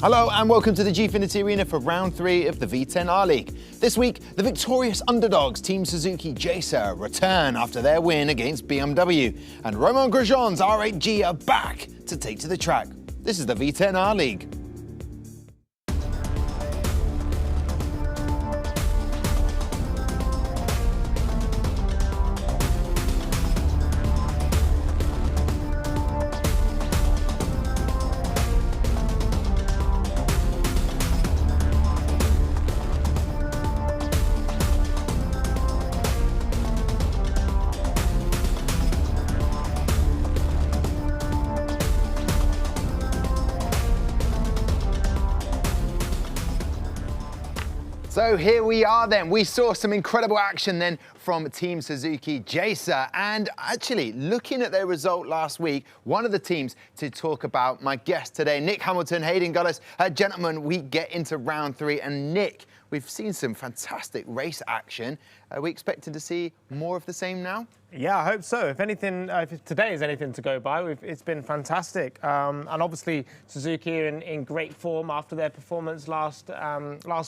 Hello and welcome to the Gfinity Arena for round 3 of the V10 R-League. This week, the victorious underdogs Team Suzuki Jacer return after their win against BMW, and Romain Grosjean's R8G are back to take to the track. This is the V10 R-League. So here we are then. We saw some incredible action then from Team Suzuki Jacer, and actually looking at their result last week, one of the teams to talk about, my guest today, Nick Hamilton, Hayden Gullis. Gentlemen, we get into round 3, and Nick, we've seen some fantastic race action. Are we expecting to see more of the same now? Yeah, I hope so. If anything, if today is anything to go by, it's been fantastic. And obviously, Suzuki are in great form after their performance last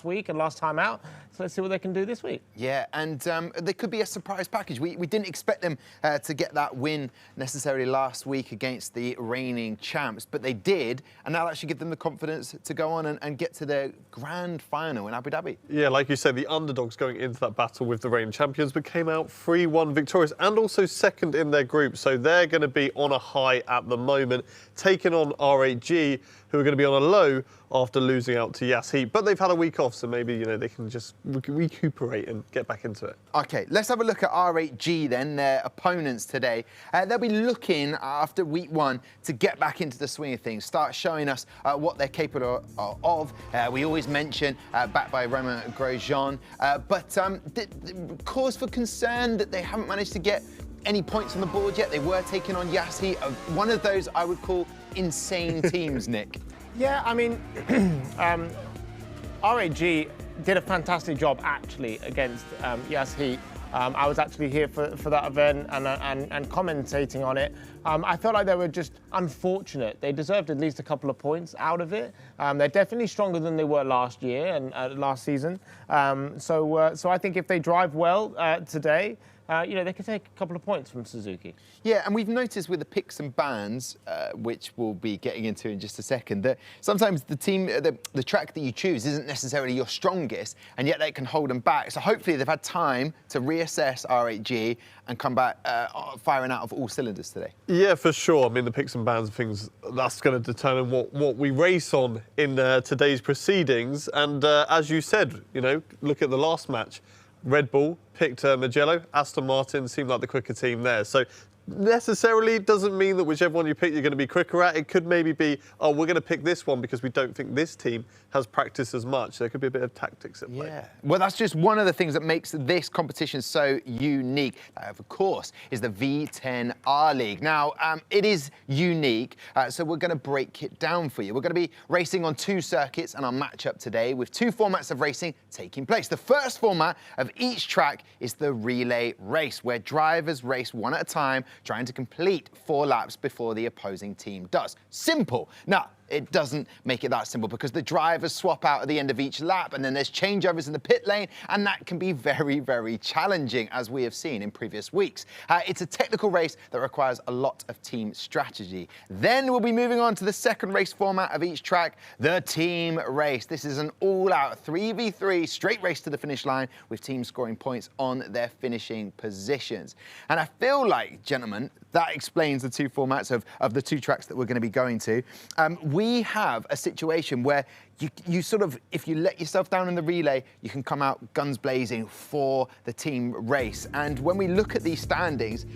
week and last time out. So let's see what they can do this week. Yeah, and there could be a surprise package. We didn't expect them to get that win necessarily last week against the reigning champs, but they did, and that'll actually give them the confidence to go on and get to their grand final in Abu Dhabi. Yeah, like you said, the underdogs going into that battle with the reigning champions, but came out 3-1 victorious and also second in their group. So they're going to be on a high at the moment, taking on R8G, who are going to be on a low after losing out to Yas. But they've had a week off, so maybe they can just recuperate and get back into it. Okay, let's have a look at R8G then, their opponents today. They'll be looking after week 1 to get back into the swing of things, start showing us what they're capable of. We always mention backed by Romain Grosjean, but cause for concern that they haven't managed to get any points on the board yet. They were taking on Yas, one of those I would call insane teams, Nick. Yeah, I mean, R8G did a fantastic job actually against Yas. I was actually here for that event and commentating on it. I felt like they were just unfortunate. They deserved at least a couple of points out of it. They're definitely stronger than they were last year and last season. So I think if they drive well today, they could take a couple of points from Suzuki. Yeah, and we've noticed with the picks and bans, which we'll be getting into in just a second, that sometimes the track that you choose isn't necessarily your strongest, and yet they can hold them back. So hopefully they've had time to reassess R8G and come back firing out of all cylinders today. Yeah, for sure. I mean, the picks and bans and things, that's going to determine what we race on in today's proceedings. And as you said, look at the last match. Red Bull picked Mugello. Aston Martin seemed like the quicker team there. So necessarily doesn't mean that whichever one you pick you're going to be quicker at. It could maybe be, oh, we're going to pick this one because we don't think this team has practiced as much. There could be a bit of tactics at play. Yeah, well, that's just one of the things that makes this competition so unique. Of course, is the V10 R-League. Now, it is unique, so we're going to break it down for you. We're going to be racing on 2 circuits and our matchup today with 2 formats of racing taking place. The first format of each track is the relay race, where drivers race one at a time, trying to complete 4 laps before the opposing team does. Simple. Now, it doesn't make it that simple because the drivers swap out at the end of each lap, and then there's changeovers in the pit lane, and that can be very, very challenging, as we have seen in previous weeks. It's a technical race that requires a lot of team strategy. Then we'll be moving on to the second race format of each track, the team race. This is an all-out 3v3 straight race to the finish line with teams scoring points on their finishing positions. And I feel like, gentlemen, that explains the 2 formats of the 2 tracks that we're going to be going to. We have a situation where you sort of, if you let yourself down in the relay, you can come out guns blazing for the team race. And when we look at these standings,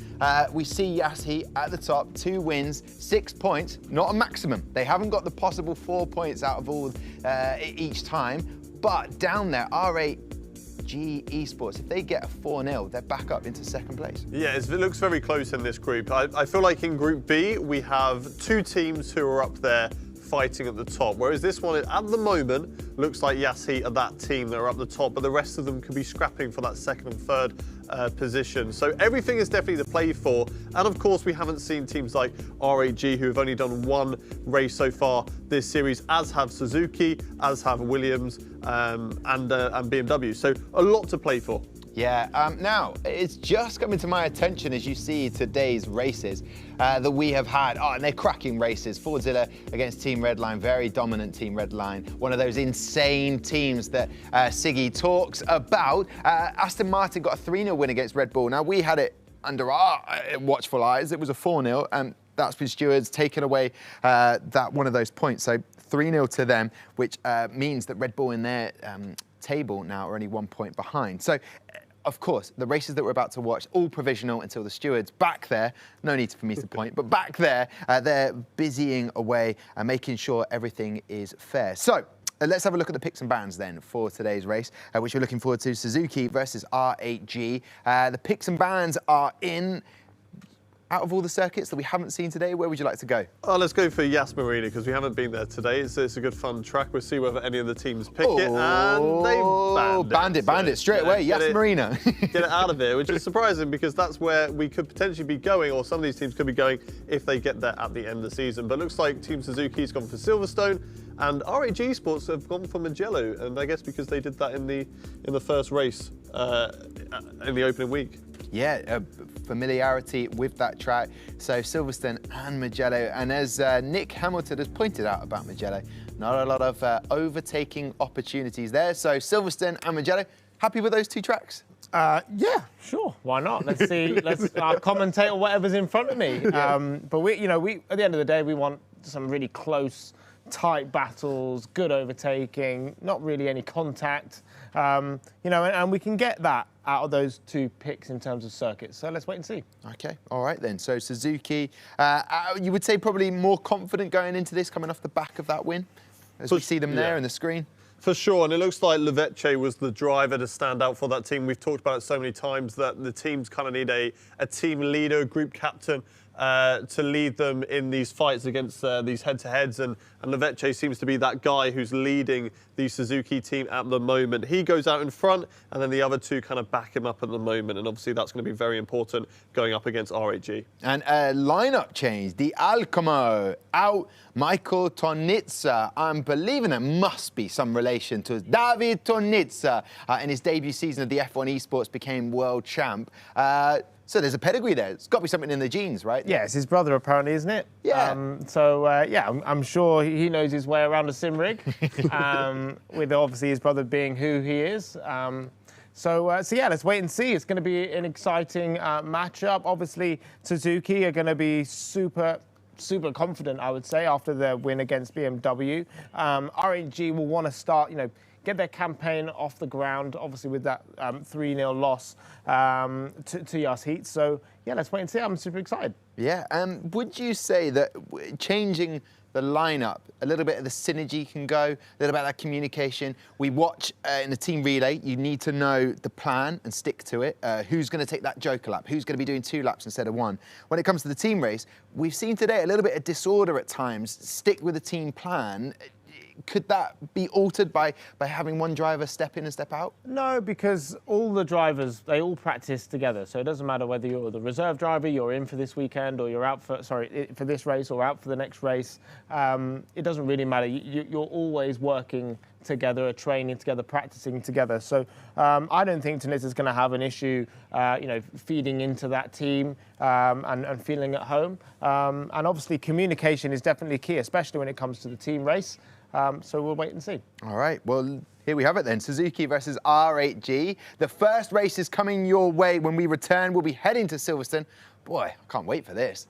we see Yas at the top, 2 wins, 6 points, not a maximum. They haven't got the possible 4 points out of all each time, but down there, R8G Esports, if they get a 4-0, they're back up into 2nd place. Yeah, it looks very close in this group. I feel like in Group B, we have 2 teams who are up there fighting at the top, whereas this one, at the moment, looks like Yas-Heat are that team that are up the top, but the rest of them could be scrapping for that second and third position. So everything is definitely to play for. And of course, we haven't seen teams like R8G, who have only done one race so far this series, as have Suzuki, as have Williams, and BMW. So a lot to play for. Yeah, now, it's just coming to my attention as you see today's races that we have had. Oh, and they're cracking races. Fordzilla against Team Redline, very dominant Team Redline. One of those insane teams that Siggy talks about. Aston Martin got a 3-0 win against Red Bull. Now, we had it under our watchful eyes. It was a 4-0, and that's been Stewards taken away that one of those points. So 3-0 to them, which means that Red Bull in their table now are only 1 point behind. So, of course, the races that we're about to watch, all provisional until the stewards back there, no need for me to point, but back there, they're busying away and making sure everything is fair. So let's have a look at the picks and bans then for today's race, which we're looking forward to, Suzuki versus R8G. The picks and bans are in. Out of all the circuits that we haven't seen today, where would you like to go? Oh, let's go for Yas Marina, because we haven't been there today. It's a good fun track. We'll see whether any of the teams pick it, and they banned it straight away. Yas Marina. Get it out of here, which is surprising, because that's where we could potentially be going, or some of these teams could be going if they get there at the end of the season. But it looks like Team Suzuki's gone for Silverstone, and R8G Esports have gone for Mugello, and I guess because they did that in the first race in the opening week. Yeah, familiarity with that track. So Silverstone and Mugello. And as Nick Hamilton has pointed out about Mugello, not a lot of overtaking opportunities there. So Silverstone and Mugello, happy with those two tracks? Yeah, sure. Why not? Let's see. Let's commentate on whatever's in front of me. But we at the end of the day, we want some really close, tight battles, good overtaking, not really any contact. And we can get that out of those two picks in terms of circuits. So let's wait and see. Okay, all right then. So Suzuki, you would say probably more confident going into this, coming off the back of that win, as we see them there on the screen. For sure, and it looks like Leveche was the driver to stand out for that team. We've talked about it so many times that the teams kind of need a team leader, a group captain, to lead them in these fights against these head-to-heads, and Leveche seems to be that guy who's leading the Suzuki team at the moment. He goes out in front, and then the other two kind of back him up at the moment, and obviously that's going to be very important going up against R8G. And a lineup change, the Alcamo out, Michael Tonitza. I'm believing it must be some relation to David Tonitza. In his debut season of the F1 Esports, became world champ. So there's a pedigree there. It's got to be something in the genes, right? Yeah, it's his brother apparently, isn't it? Yeah. I'm sure he knows his way around a sim rig, with obviously his brother being who he is. So yeah, let's wait and see. It's going to be an exciting matchup. Obviously, Suzuki are going to be super confident, I would say, after their win against BMW. R8G will want to start, get their campaign off the ground, obviously with that 3-0 loss to Yas-Heat. So yeah, let's wait and see. I'm super excited. Yeah, would you say that changing the lineup, a little bit of the synergy can go, a little bit about that communication? We watch in the team relay, you need to know the plan and stick to it. Who's going to take that joker lap? Who's going to be doing 2 laps instead of 1? When it comes to the team race, we've seen today a little bit of disorder at times. Stick with the team plan. Could that be altered by having one driver step in and step out? No, because all the drivers, they all practice together. So it doesn't matter whether you're the reserve driver, you're in for this weekend, or you're out for this race or out for the next race. It doesn't really matter. You're always working together, training together, practicing together. So I don't think Tonitza is going to have an issue, feeding into that team and feeling at home. And obviously communication is definitely key, especially when it comes to the team race. So we'll wait and see. All right, well, here we have it then. Suzuki versus R8G. The first race is coming your way. When we return, we'll be heading to Silverstone. Boy, I can't wait for this.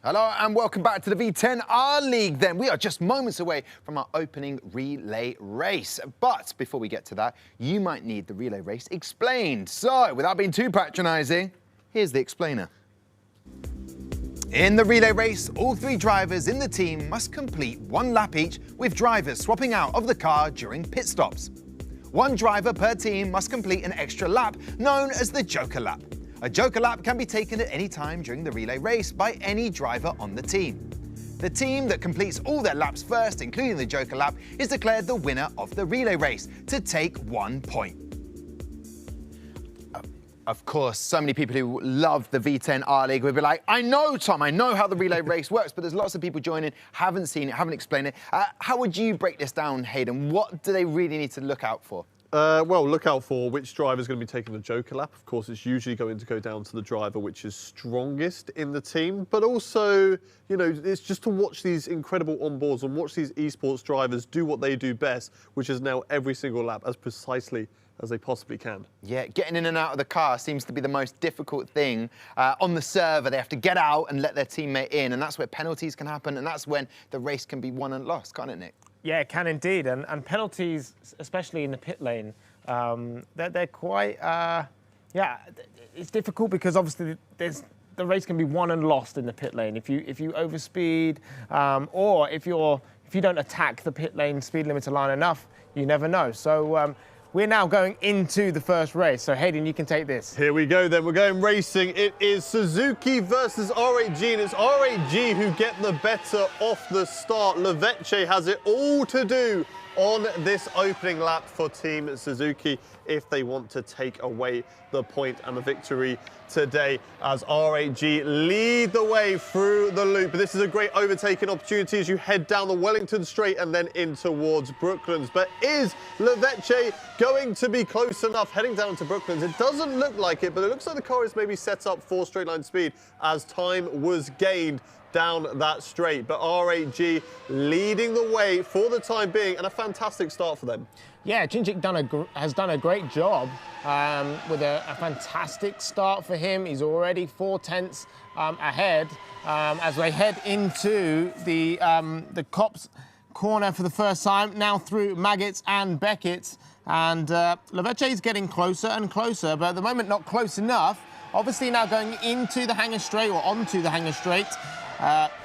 Hello and welcome back to the V10 R League then. We are just moments away from our opening relay race. But before we get to that, you might need the relay race explained. So without being too patronising, here's the explainer. In the relay race, all 3 drivers in the team must complete 1 lap each, with drivers swapping out of the car during pit stops. 1 driver per team must complete an extra lap, known as the Joker lap. A Joker lap can be taken at any time during the relay race by any driver on the team. The team that completes all their laps first, including the Joker lap, is declared the winner of the relay race to take 1 point. Of course, so many people who love the V10 R League would be like, I know, Tom, I know how the relay race works, but there's lots of people joining, haven't seen it, haven't explained it. How would you break this down, Hayden? What do they really need to look out for? Well, look out for which driver is going to be taking the Joker lap. Of course, it's usually going to go down to the driver which is strongest in the team. But also, you know, it's just to watch these incredible onboards and watch these esports drivers do what they do best, which is now every single lap as precisely as they possibly can. Yeah, getting in and out of the car seems to be the most difficult thing. On the server, they have to get out and let their teammate in, and that's where penalties can happen, and that's when the race can be won and lost, can't it, Nick? Yeah, it can indeed, and penalties, especially in the pit lane, they're quite, yeah, it's difficult because obviously the race can be won and lost in the pit lane if you overspeed, or if you don't attack the pit lane speed limiter line enough, you never know. So we're now going into the first race. So Hayden, you can take this. Here we go then, we're going racing. It is Suzuki versus R8G, and it's R8G who get the better off the start. Leveche has it all to do on this opening lap for Team Suzuki if they want to take away the point and the victory today, as R8G lead the way through the loop. But this is a great overtaking opportunity as you head down the Wellington Straight and then in towards Brooklands. But is Leveche going to be close enough heading down to Brooklands? It doesn't look like it, but it looks like the car is maybe set up for straight line speed as time was gained down that straight. But R8G leading the way for the time being, and a fantastic start for them. Yeah, Chinchik has done a great job with a fantastic start for him. He's already 4 tenths ahead as they head into the Cops corner for the first time, now through Maggots and Beckett's. And Leveche is getting closer and closer, but at the moment not close enough. Obviously now going into the Hangar Straight, or onto the Hangar Straight.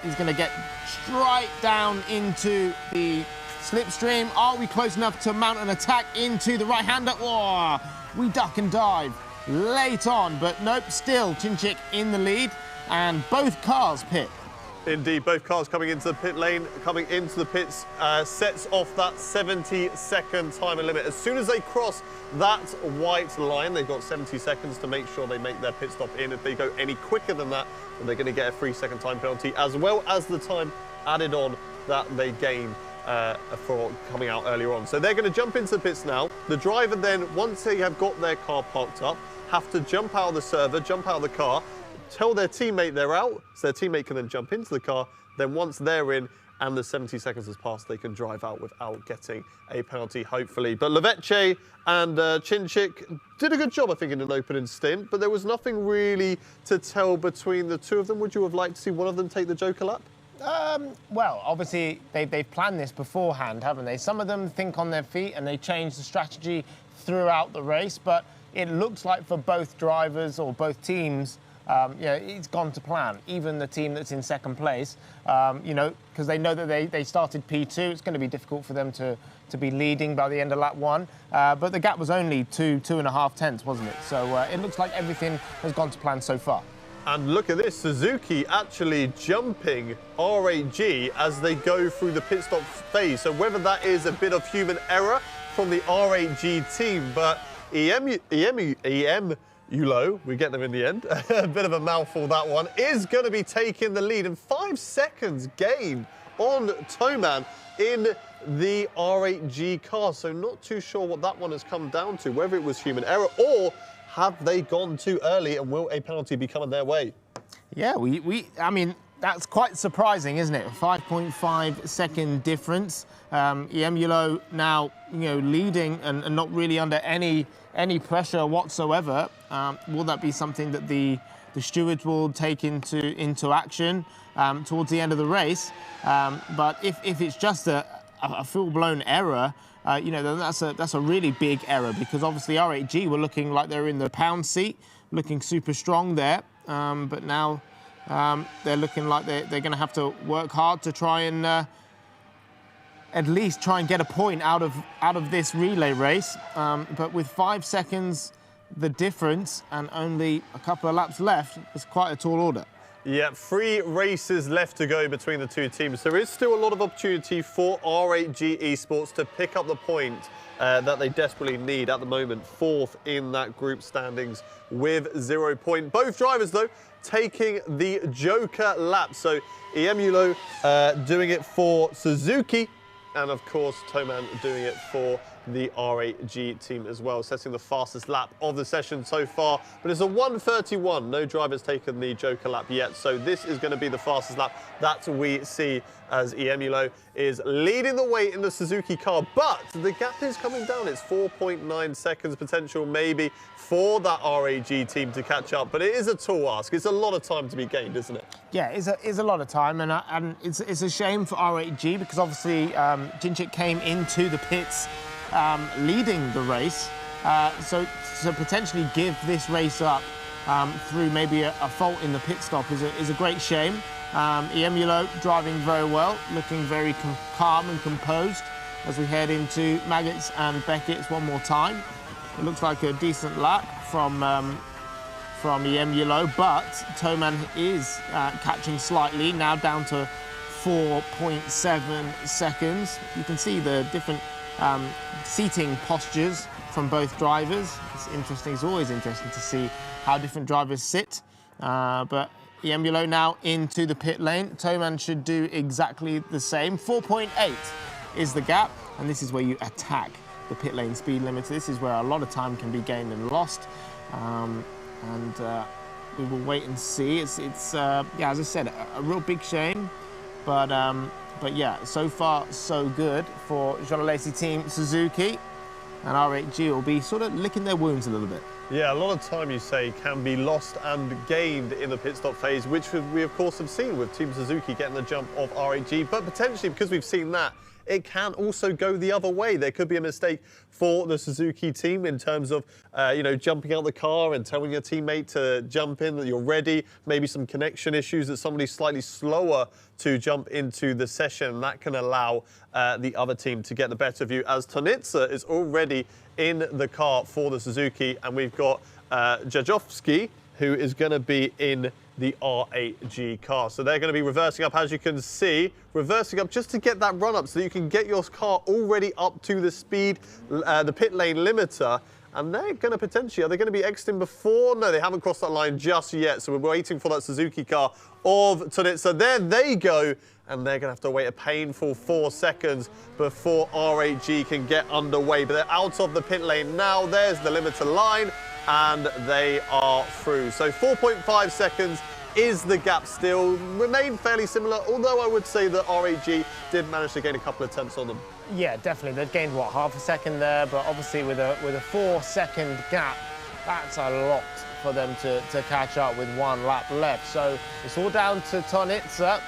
He's going to get straight down into the slipstream. Are we close enough to mount an attack into the right-hander? Oh, we duck and dive late on, but nope, still Chinchik in the lead, and both cars pit. Indeed, both cars coming into the pit lane, coming into the pits, sets off that 70-second timer limit. As soon as they cross that white line, they've got 70 seconds to make sure they make their pit stop in. If they go any quicker than that, then they're going to get a 3-second time penalty, as well as the time added on that they gained for coming out earlier on. So they're going to jump into the pits now. The driver then, once they have got their car parked up, have to jump out of the server, jump out of the car, tell their teammate they're out, so their teammate can then jump into the car. Then once they're in and the 70 seconds has passed, they can drive out without getting a penalty, hopefully. But Leveche and Chinchik did a good job, I think, in an opening stint, but there was nothing really to tell between the two of them. Would you have liked to see one of them take the Joker lap? Well, obviously, they've planned this beforehand, haven't they? Some of them think on their feet and they change the strategy throughout the race, but it looks like for both drivers or both teams, yeah, it's gone to plan. Even the team that's in second place, you know, because they know that they started P2. It's going to be difficult for them to be leading by the end of lap 1. But the gap was only 2.5 tenths, wasn't it? So it looks like everything has gone to plan so far. And look at this, Suzuki actually jumping R8G as they go through the pit stop phase. So whether that is a bit of human error from the R8G team, but EM Ulo, we get them in the end, a bit of a mouthful that one, is going to be taking the lead, and 5 seconds gain on Toman in the R8G car. So not too sure what that one has come down to, whether it was human error or have they gone too early and will a penalty be coming their way? Yeah, I mean, that's quite surprising, isn't it? 5.5 second difference. Emulo now, you know, leading and not really under any pressure whatsoever. Will that be something that the the stewards will take into action towards the end of the race. But if it's just a full-blown error, then that's a really big error, because obviously R8G were looking like they're in the pound seat, looking super strong there. But now they're looking like they're going to have to work hard to try and at least try and get a point out of this relay race. But with 5 seconds the difference and only a couple of laps left, it's quite a tall order. Yeah, 3 races left to go between the two teams. There is still a lot of opportunity for R8G Esports to pick up the point that they desperately need at the moment. 4th in that group standings with 0 point. Both drivers, though, taking the Joker lap. So Iemulo doing it for Suzuki, and of course Toman doing it for the R8G team as well, setting the fastest lap of the session so far. But it's a 1:31. No driver's taken the Joker lap yet, so this is going to be the fastest lap that we see, as Iemulo is leading the way in the Suzuki car. But the gap is coming down. It's 4.9 seconds potential maybe for that R8G team to catch up. But it is a tall ask. It's a lot of time to be gained, isn't it? Yeah, it's a lot of time, and it's a shame for R8G, because obviously Jinchik came into the pits leading the race, so potentially give this race up through maybe a fault in the pit stop is a great shame. Iemulo driving very well, looking very calm and composed as we head into Maggots and Beckett's one more time. It looks like a decent lap from Iemulo, but Toman is catching slightly, now down to 4.7 seconds. You can see the different seating postures from both drivers. It's interesting. It's always interesting to see how different drivers sit. But Iemulo now into the pit lane. Toman should do exactly the same. 4.8 is the gap, and this is where you attack the pit lane speed limiter. This is where a lot of time can be gained and lost. We will wait and see. It's yeah, as I said, a real big shame, but yeah, so far so good for Alesi Team Suzuki, and R8G will be sort of licking their wounds a little bit. Yeah, a lot of time, you say, can be lost and gained in the pit stop phase, which we of course have seen with Team Suzuki getting the jump of R8G, but potentially, because we've seen that, it can also go the other way. There could be a mistake for the Suzuki team in terms of, jumping out the car and telling your teammate to jump in, that you're ready. Maybe some connection issues, that somebody's slightly slower to jump into the session. That can allow the other team to get the better of you, as Tonitsa is already in the car for the Suzuki, and we've got Jajovski, who is going to be in the R8G car. So they're going to be reversing up, as you can see, reversing up just to get that run up so that you can get your car already up to the speed, the pit lane limiter. And they're going to potentially, are they going to be exiting before? No, they haven't crossed that line just yet. So we're waiting for that Suzuki car of Tonitsa. There they go. And they're going to have to wait a painful 4 seconds before R8G can get underway. But they're out of the pit lane now. There's the limiter line, and they are through. So 4.5 seconds is the gap still. Remain fairly similar, although I would say that R8G did manage to gain a couple of tenths on them. Yeah, definitely. They've gained, what, half a second there, but obviously with a 4-second gap, that's a lot for them to catch up with 1 lap left. So it's all down to Tonitsa,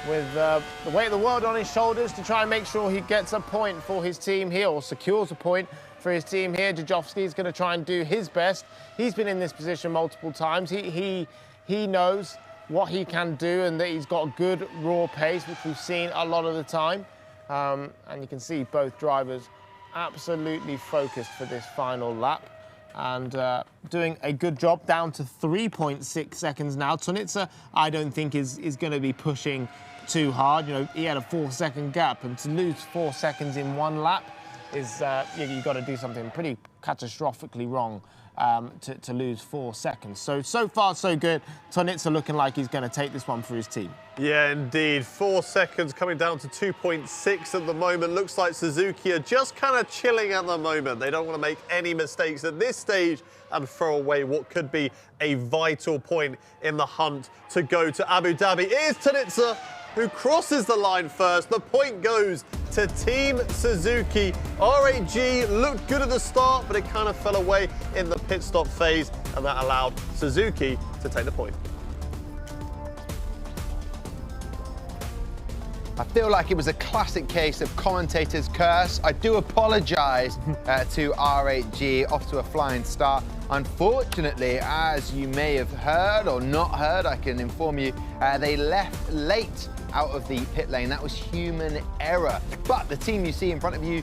with the weight of the world on his shoulders, to try and make sure he gets a point for his team here, or secures a point for his team here. Jajovski's going to try and do his best. He's been in this position multiple times. He knows what he can do, and that he's got good raw pace, which we've seen a lot of the time. And you can see both drivers absolutely focused for this final lap, and doing a good job, down to 3.6 seconds now. Tonitsa, I don't think is going to be pushing too hard. You know, he had a 4-second gap, and to lose 4 seconds in 1 lap is, you've got to do something pretty catastrophically wrong to lose 4 seconds. So far, so good. Tonitsa looking like he's going to take this one for his team. Yeah, indeed. 4 seconds coming down to 2.6 at the moment. Looks like Suzuki are just kind of chilling at the moment. They don't want to make any mistakes at this stage and throw away what could be a vital point in the hunt to go to Abu Dhabi. It is Tonitsa who crosses the line first. The point goes to Team Suzuki. R8G looked good at the start, but it kind of fell away in the pit stop phase. and that allowed Suzuki to take the point. I feel like it was a classic case of commentator's curse. I do apologise to R8G, off to a flying start. Unfortunately, as you may have heard or not heard, I can inform you, they left late out of the pit lane. That was human error. But the team you see in front of you,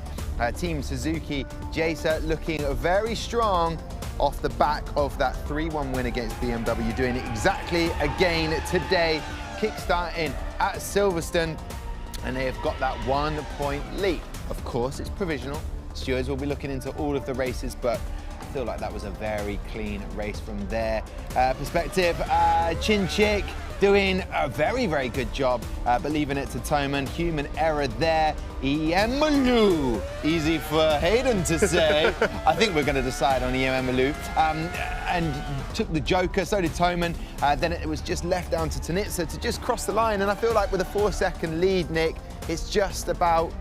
Team Suzuki, Jaser, looking very strong off the back of that 3-1 win against BMW, doing it exactly again today, kick-starting at Silverstone, and they have got that 1 point lead. Of course, it's provisional. Stewards will be looking into all of the races, but I feel like that was a very clean race from their perspective. Chin Chick doing a very, very good job, but leaving it to Toman. Human error there. Iemalu. Easy for Hayden to say. I think we're going to decide on Iemalu. And took the Joker, so did Toman. Then it was just left down to Tanitsa to just cross the line. And I feel like with a 4-second lead, Nick, it's just about,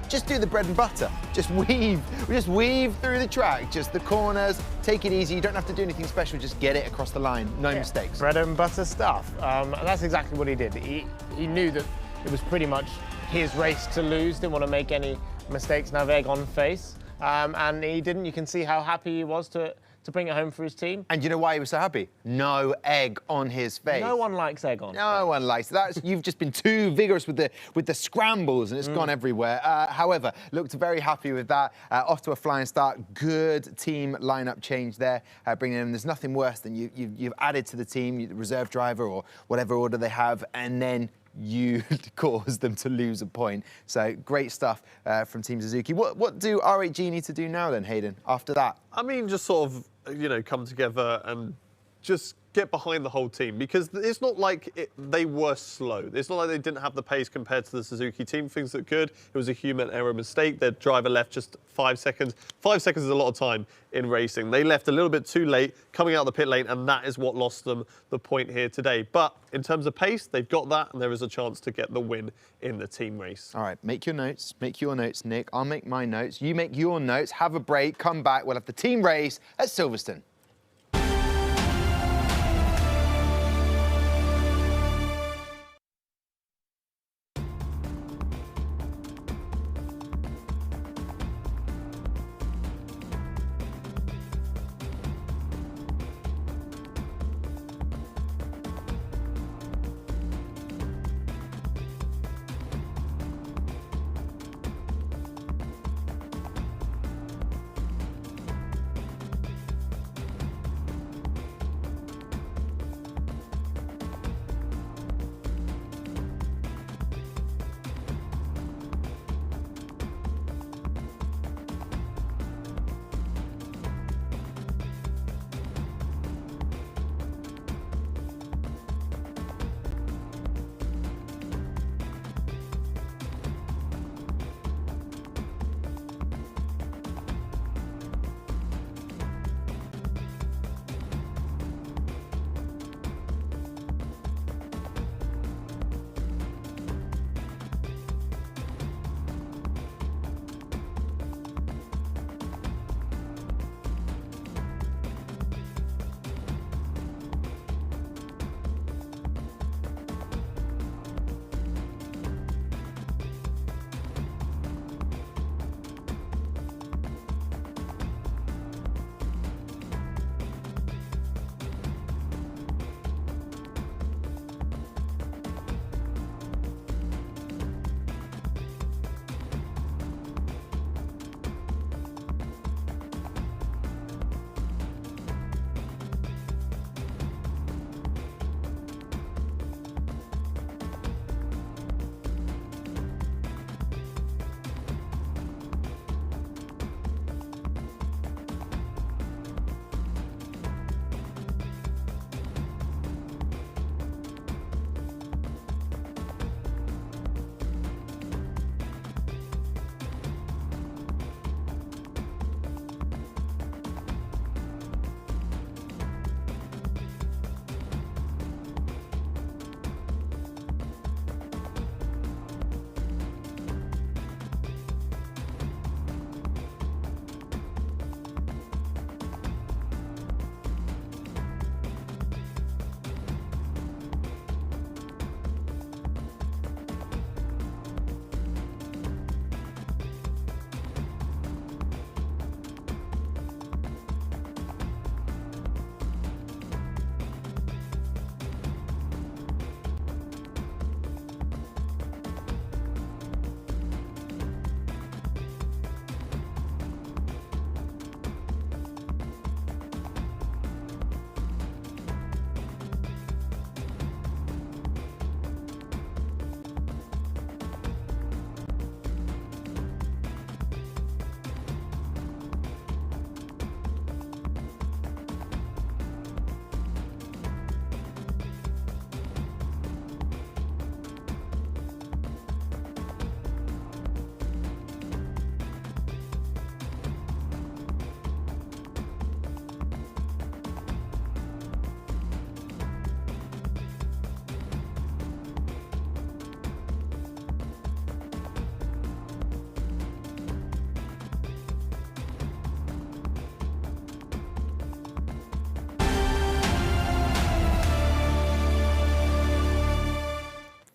just do the bread and butter. Just weave through the track, just the corners, take it easy. You don't have to do anything special, just get it across the line, no mistakes. Bread and butter stuff. And that's exactly what he did. He knew that it was pretty much his race to lose, didn't want to make any mistakes and have egg on face. And he didn't. You can see how happy he was to bring it home for his team. And you know why he was so happy? No egg on his face. No one likes egg on. No one likes that. You've just been too vigorous with the scrambles, and it's gone everywhere. However, looked very happy with that. Off to a flying start. Good team lineup change there. Bringing in. There's nothing worse than you've added to the team, the reserve driver or whatever order they have, and then you cause them to lose a point. So great stuff from Team Suzuki. What do R8G need to do now then, Hayden, after that? I mean, just sort of, come together and just get behind the whole team, because it's not like they were slow. It's not like they didn't have the pace compared to the Suzuki team. Things look good. It was a human error mistake. Their driver left just 5 seconds. 5 seconds is a lot of time in racing. They left a little bit too late coming out of the pit lane, and that is what lost them the point here today. But in terms of pace, they've got that, and there is a chance to get the win in the team race. All right, make your notes, Nick. I'll make my notes. You make your notes, have a break, come back. We'll have the team race at Silverstone.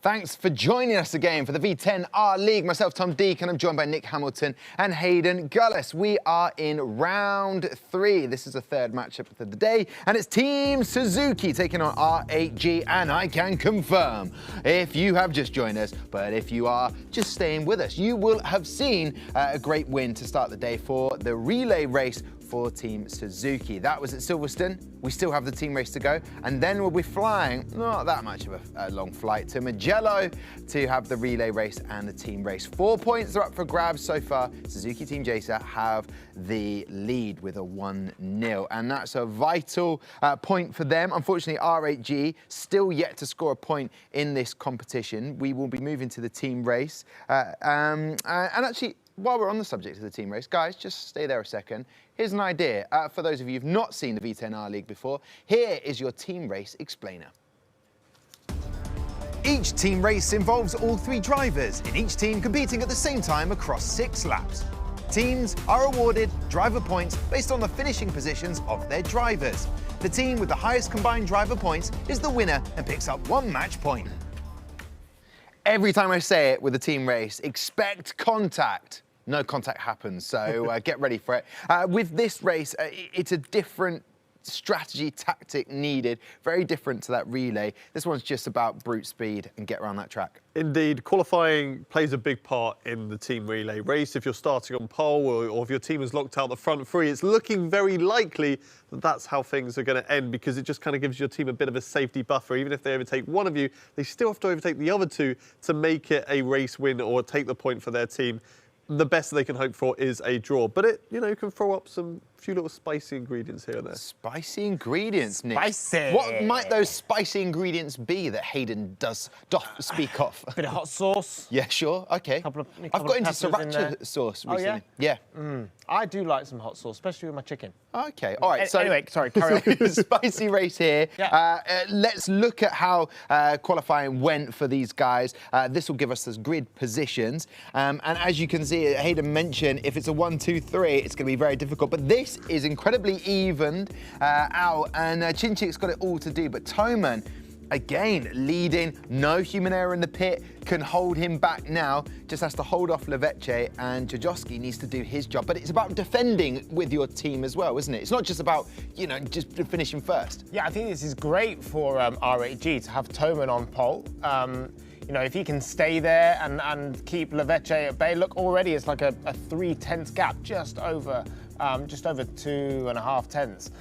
Thanks for joining us again for the V10R League. Myself, Tom Deek, and I'm joined by Nick Hamilton and Hayden Gullis. We are in round 3. This is the third matchup of the day, and it's Team Suzuki taking on R8G, and I can confirm, if you have just joined us, but if you are just staying with us, you will have seen a great win to start the day for the relay race for Team Suzuki. That was at Silverstone. We still have the team race to go, and then we'll be flying, not that much of a long flight, to Mugello to have the relay race and the team race. 4 points are up for grabs so far. Suzuki Team Jacer have the lead with a 1-0, and that's a vital point for them. Unfortunately, R8G still yet to score a point in this competition. We will be moving to the team race, and actually, while we're on the subject of the team race, guys, just stay there a second. Here's an idea. For those of you who've not seen the V10R League before, here is your team race explainer. Each team race involves all 3 drivers, in each team competing at the same time across 6 laps. Teams are awarded driver points based on the finishing positions of their drivers. The team with the highest combined driver points is the winner and picks up 1 match point. Every time I say it with a team race, expect contact. No contact happens, so get ready for it. With this race, it's a different strategy, tactic needed, very different to that relay. This one's just about brute speed and get around that track. Indeed, qualifying plays a big part in the team relay race. If you're starting on pole or if your team is locked out the front 3, it's looking very likely that that's how things are going to end, because it just kind of gives your team a bit of a safety buffer. Even if they overtake one of you, they still have to overtake the other 2 to make it a race win or take the point for their team. The best they can hope for is a draw, but it, you know, can throw up some few little spicy ingredients here and there. Spicy ingredients, Nick. Spicy. What might those spicy ingredients be that Hayden doth speak of? Bit of hot sauce. Yeah, sure. Okay. Couple of I've got into peppers in there. sriracha sauce Oh, recently. yeah? Yeah. I do like some hot sauce, especially with my chicken. Okay. All right. So Anyway, sorry, carry on. Spicy race here. Yeah. Let's look at how qualifying went for these guys. This will give us those grid positions. And as you can see, Hayden mentioned, if it's a 1, 2, 3, it's going to be very difficult. But this is incredibly evened out, and Chinchik's got it all to do. But Toman, again, leading, no human error in the pit, can hold him back now, just has to hold off Leveche, and Jojoski needs to do his job. But it's about defending with your team as well, isn't it? It's not just about, you know, just finishing first. Yeah, I think this is great for R8G to have Toman on pole. You know, if he can stay there and keep Leveche at bay, look, already it's like a 3/10 gap, just over 2.5 tenths.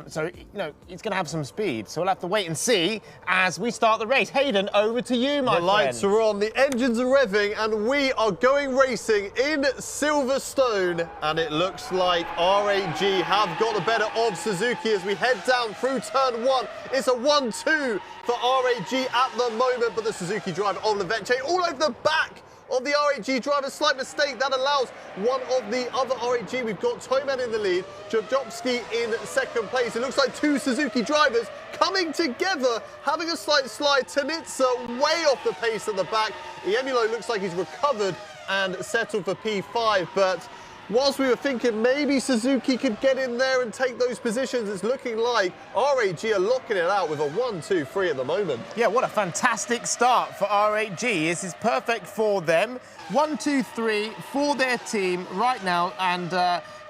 So, you know, he's going to have some speed. So we'll have to wait and see as we start the race. Hayden, over to you, my friend. The lights are on, the engines are revving, and we are going racing in Silverstone. And it looks like R8G have got the better of Suzuki as we head down through turn 1. It's a 1-2 for R8G at the moment, but the Suzuki driver of Leveche all over the back of the R8G driver. Slight mistake that allows one of the other R8G. We've got Toman in the lead, Jodopski in second place. It looks like 2 Suzuki drivers coming together, having a slight slide. Tanitsa way off the pace at the back. Iemulo looks like he's recovered and settled for P5, but whilst we were thinking maybe Suzuki could get in there and take those positions, it's looking like R8G are locking it out with a 1-2-3 at the moment. Yeah, what a fantastic start for R8G. This is perfect for them. 1-2-3 for their team right now, and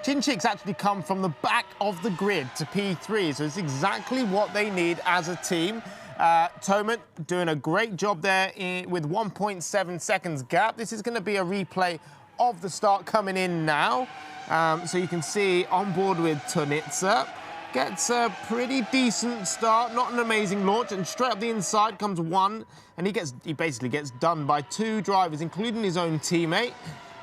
Chinchik's actually come from the back of the grid to P3, so it's exactly what they need as a team. Toman doing a great job there with 1.7 seconds gap. This is going to be a replay of the start coming in now. So you can see on board with Tanitsa. Gets a pretty decent start, not an amazing launch, and straight up the inside comes 1, and he basically gets done by 2 drivers, including his own teammate,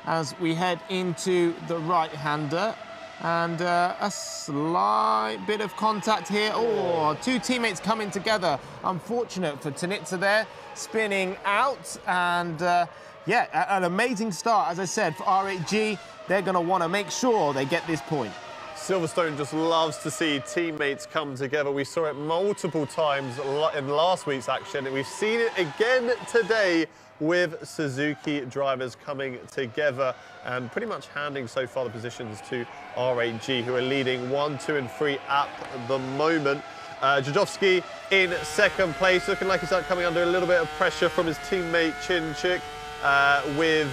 as we head into the right-hander. And a slight bit of contact here. Oh, 2 teammates coming together. Unfortunate for Tanitsa there, spinning out, and yeah, an amazing start, as I said, for R8G. They're going to want to make sure they get this point. Silverstone just loves to see teammates come together. We saw it multiple times in last week's action, and we've seen it again today with Suzuki drivers coming together and pretty much handing so far the positions to R8G, who are leading 1, 2 and 3 at the moment. Jajowski in second place, looking like he's coming under a little bit of pressure from his teammate Chinchik, with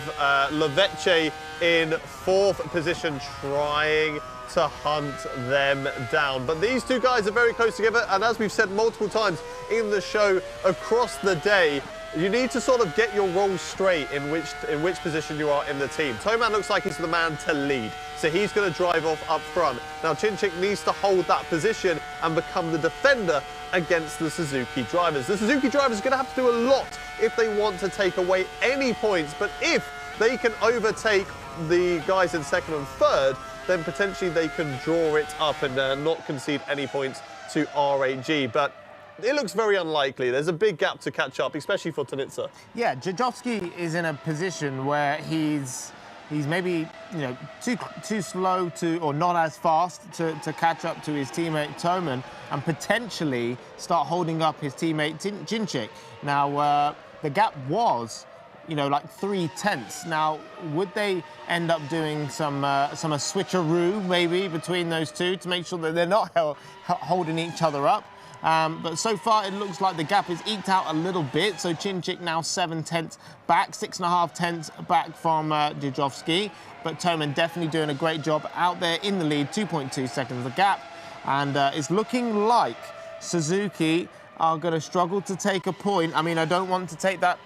Leveche in fourth position, trying to hunt them down. But these two guys are very close together, and as we've said multiple times in the show across the day, you need to sort of get your roles straight in which position you are in the team. Toman looks like he's the man to lead, so he's going to drive off up front. Now Chinchik needs to hold that position and become the defender against the Suzuki drivers. The Suzuki drivers are going to have to do a lot if they want to take away any points, but if they can overtake the guys in second and third, then potentially they can draw it up and not concede any points to R8G. But it looks very unlikely. There's a big gap to catch up, especially for Tanitsa. Yeah, Jajowski is in a position where he's maybe too slow to, or not as fast to catch up to his teammate Toman and potentially start holding up his teammate Chinchik. Now the gap was like 3/10. Now, would they end up doing some switcheroo maybe between those two to make sure that they're not holding each other up? But so far, it looks like the gap is eked out a little bit. So Chinchik now 7/10 back, 6.5 back from Jajowski. But Toman definitely doing a great job out there in the lead, 2.2 seconds the gap. And it's looking like Suzuki are going to struggle to take a point. I mean, I don't want to take that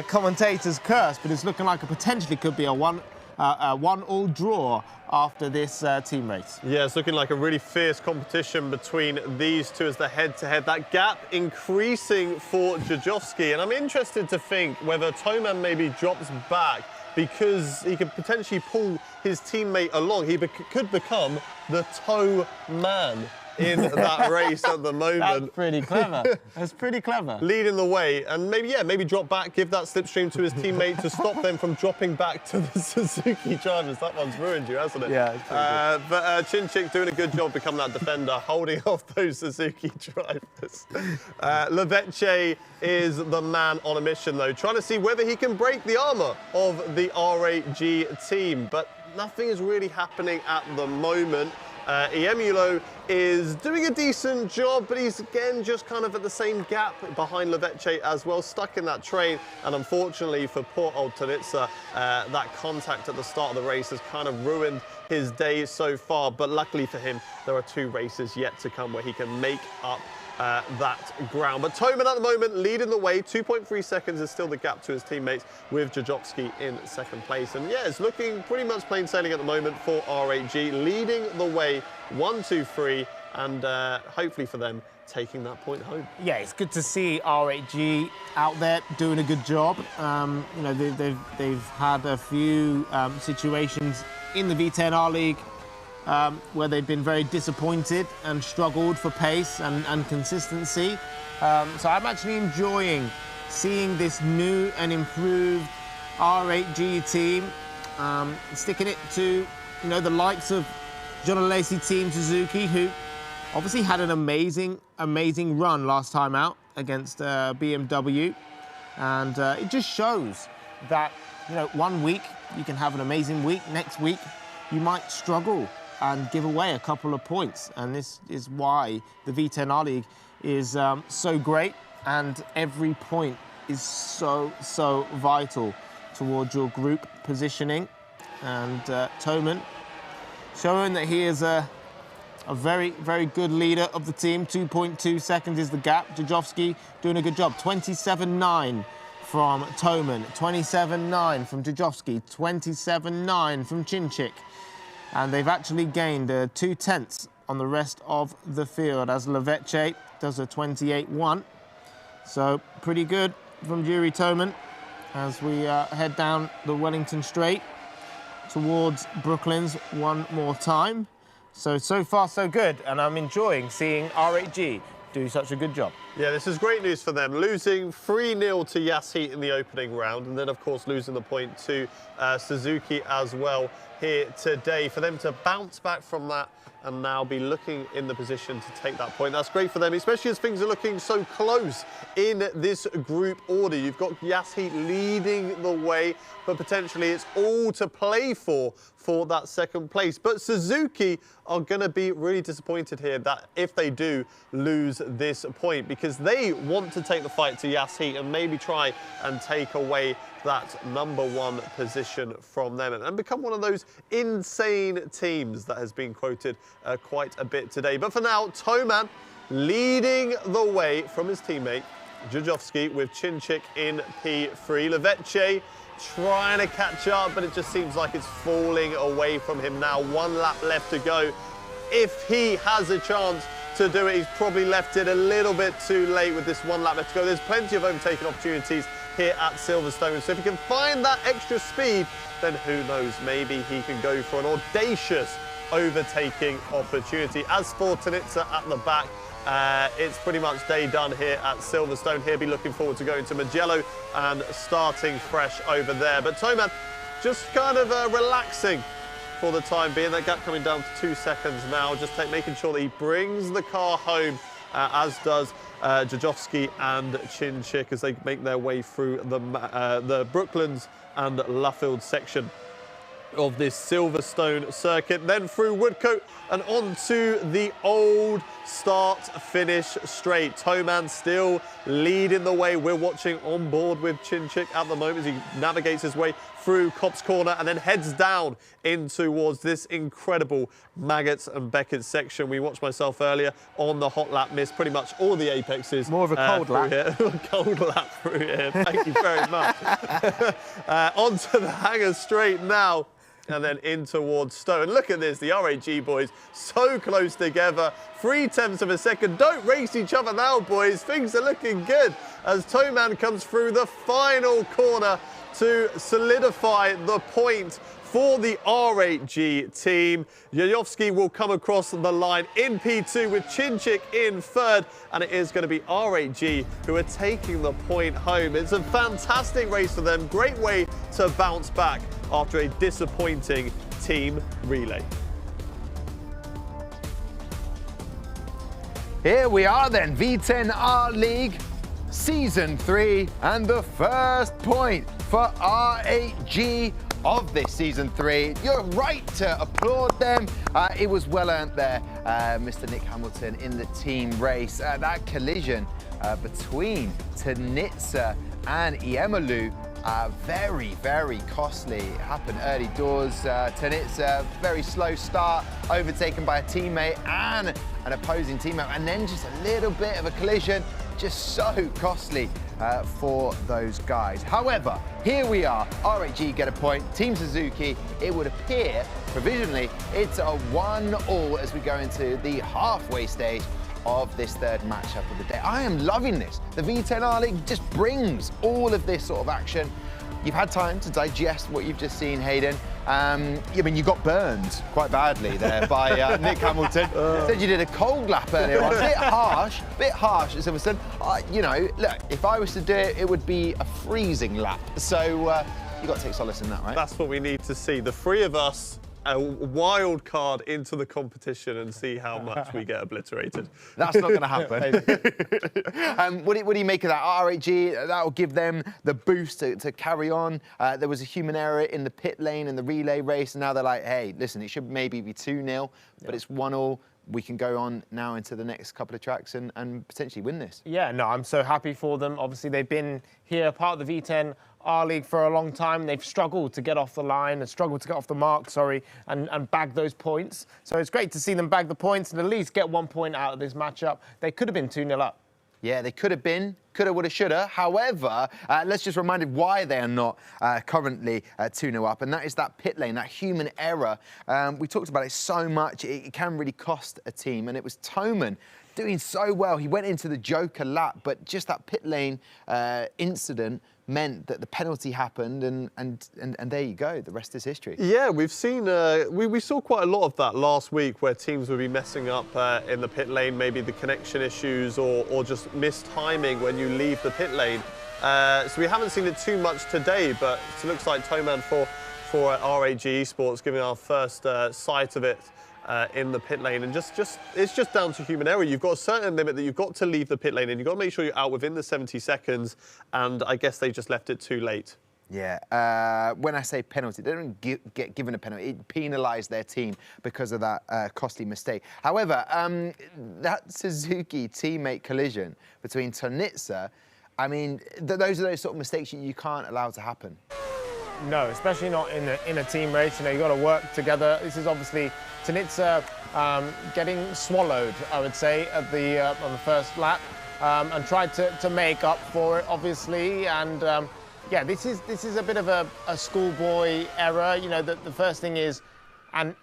commentator's curse, but it's looking like it potentially could be a one-all draw after this team race. Yeah, it's looking like a really fierce competition between these two as the head-to-head. That gap increasing for Jajowski, and I'm interested to think whether Toman maybe drops back because he could potentially pull his teammate along. He could become the toe man in that race at the moment. That's pretty clever. That's pretty clever. Leading the way, and maybe drop back, give that slipstream to his teammate to stop them from dropping back to the Suzuki drivers. That one's ruined you, hasn't it? Yeah, it's pretty good. But Chinchik doing a good job becoming that defender, holding off those Suzuki drivers. Leveche is the man on a mission, though, trying to see whether he can break the armour of the R8G team. But nothing is really happening at the moment. Iemulo is doing a decent job, but he's again just kind of at the same gap behind Leveche as well, stuck in that train. And unfortunately for poor old Tanitsa, that contact at the start of the race has kind of ruined his day so far. But luckily for him, there are 2 races yet to come where he can make up that ground. But Toman at the moment leading the way, 2.3 seconds is still the gap to his teammates, with Jajowski in second place. And yeah, it's looking pretty much plain sailing at the moment for R8G, leading the way 1, 2, 3, and hopefully for them taking that point home. Yeah, it's good to see R8G out there doing a good job. They've had a few situations in the V10R League where they've been very disappointed and struggled for pace and consistency. So I'm actually enjoying seeing this new and improved R8G team, sticking it to the likes of Alesi Team Suzuki, who obviously had an amazing run last time out against BMW, and it just shows that 1 week you can have an amazing week, next week you might struggle and give away a couple of points. And this is why the V10R League is so great, and every point is so vital towards your group positioning. And Toman showing that he is a very good leader of the team. 2.2 seconds is the gap. Jajowski doing a good job. 27.9 from Toman, 27.9 from Jajowski, 27.9 from Chinchik. And they've actually gained 2/10 on the rest of the field as Leveche does a 28.1. So pretty good from Yuri Toman as we head down the Wellington Straight towards Brooklands one more time. So far so good, and I'm enjoying seeing R8G do such a good job. Yeah, this is great news for them. Losing 3-0 to Yasheet in the opening round, and then, of course, losing the point to Suzuki as well here today. For them to bounce back from that and now be looking in the position to take that point. That's great for them, especially as things are looking so close in this group order. You've got Yasheet leading the way, but potentially it's all to play for that second place. But Suzuki are going to be really disappointed here that if they do lose this point, because they want to take the fight to Yasheet and maybe try and take away that #1 position from them and become one of those insane teams that has been quoted quite a bit today. But for now, Toman leading the way from his teammate Jajovski with Chinchik in P3. Leveche trying to catch up, but it just seems like it's falling away from him now. 1 lap left to go. If he has a chance to do it, he's probably left it a little bit too late with this 1 lap left to go. There's plenty of overtaking opportunities here at Silverstone, so if he can find that extra speed, then who knows, maybe he can go for an audacious overtaking opportunity. As for Tanitsa at the back, it's pretty much day done here at Silverstone. He'll be looking forward to going to Mugello and starting fresh over there. But Toman just kind of relaxing for the time being. That gap coming down to 2 seconds now, just making sure that he brings the car home, as does Jajovski and Chinchik as they make their way through the Brooklands and Luffield section of this Silverstone circuit, then through Woodcote and onto the old start-finish straight. Toman still leading the way. We're watching on board with Chinchik at the moment as he navigates his way through Copse Corner and then heads down in towards this incredible Maggots and Beckett section. We watched myself earlier on the hot lap, missed pretty much all the apexes. More of a cold lap. Cold lap through here. Thank you very much. Onto the hangar straight now, and then in towards Stowe. And look at this, the R8G boys so close together. 0.3 of a second. Don't race each other now, boys. Things are looking good as Toman comes through the final corner to solidify the point for the R8G team. Jajovski will come across the line in P2 with Chinchik in 3rd, and it is going to be R8G who are taking the point home. It's a fantastic race for them. Great way to bounce back after a disappointing team relay. Here we are then, V10 R League Season 3, and the first point for R8G of this Season 3. You're right to applaud them. It was well earned there, Mr. Nick Hamilton in the team race. That collision between Tanitsa and Iemalu, very, very costly. It happened early doors. Tanitsa, very slow start, overtaken by a teammate and an opposing teammate, and then just a little bit of a collision, just so costly for those guys. However, here we are, R8G get a point, Team Suzuki, it would appear, provisionally, it's a 1-1 as we go into the halfway stage of this third matchup of the day. I am loving this. The V10 R League just brings all of this sort of action. You've had time to digest what you've just seen, Hayden. I mean, you got burned quite badly there by Nick Hamilton. Said you did a cold lap earlier on. Bit harsh at Silverstone. You know, look, if I was to do it, it would be a freezing lap. So you got to take solace in that, right? That's what we need to see. The three of us, a wild card into the competition and see how much we get obliterated. That's not going to happen. What do you make of that? R8G, that will give them the boost to carry on. There was a human error in the pit lane in the relay race, and now they're like, hey, listen, it should maybe be 2-0, but it's 1-1. We can go on now into the next couple of tracks and potentially win this. Yeah, no, I'm so happy for them. Obviously, they've been here, part of the V10 R League for a long time. They've struggled to get off the line, and struggled to get off the mark, and bag those points. So it's great to see them bag the points and at least get 1 point out of this matchup. They could have been 2-0 up. Yeah, they could have been. Coulda, woulda, shoulda. However, let's just remind you why they are not currently 2-0 up, and that is that pit lane, that human error. We talked about it so much, it can really cost a team, and it was Toman doing so well. He went into the Joker lap, but just that pit lane incident meant that the penalty happened, and there you go. The rest is history. Yeah, we've seen, we saw quite a lot of that last week where teams would be messing up in the pit lane, maybe the connection issues or just missed timing when you leave the pit lane. So we haven't seen it too much today, but it looks like Toman for R8G Esports giving our first sight of it in the pit lane, and it's just down to human error. You've got a certain limit that you've got to leave the pit lane, and you've got to make sure you're out within the 70 seconds, and I guess they just left it too late. Yeah, when I say penalty, they don't get given a penalty. It penalised their team because of that costly mistake. However, that Suzuki teammate collision between Tonitsa, I mean, those are those sort of mistakes you can't allow to happen. No, especially not in a team race. You know, you got to work together. This is obviously Tonitsa getting swallowed, I would say, at the on the first lap, and tried to make up for it, obviously. And yeah, this is a bit of a schoolboy error. You know, the first thing is, and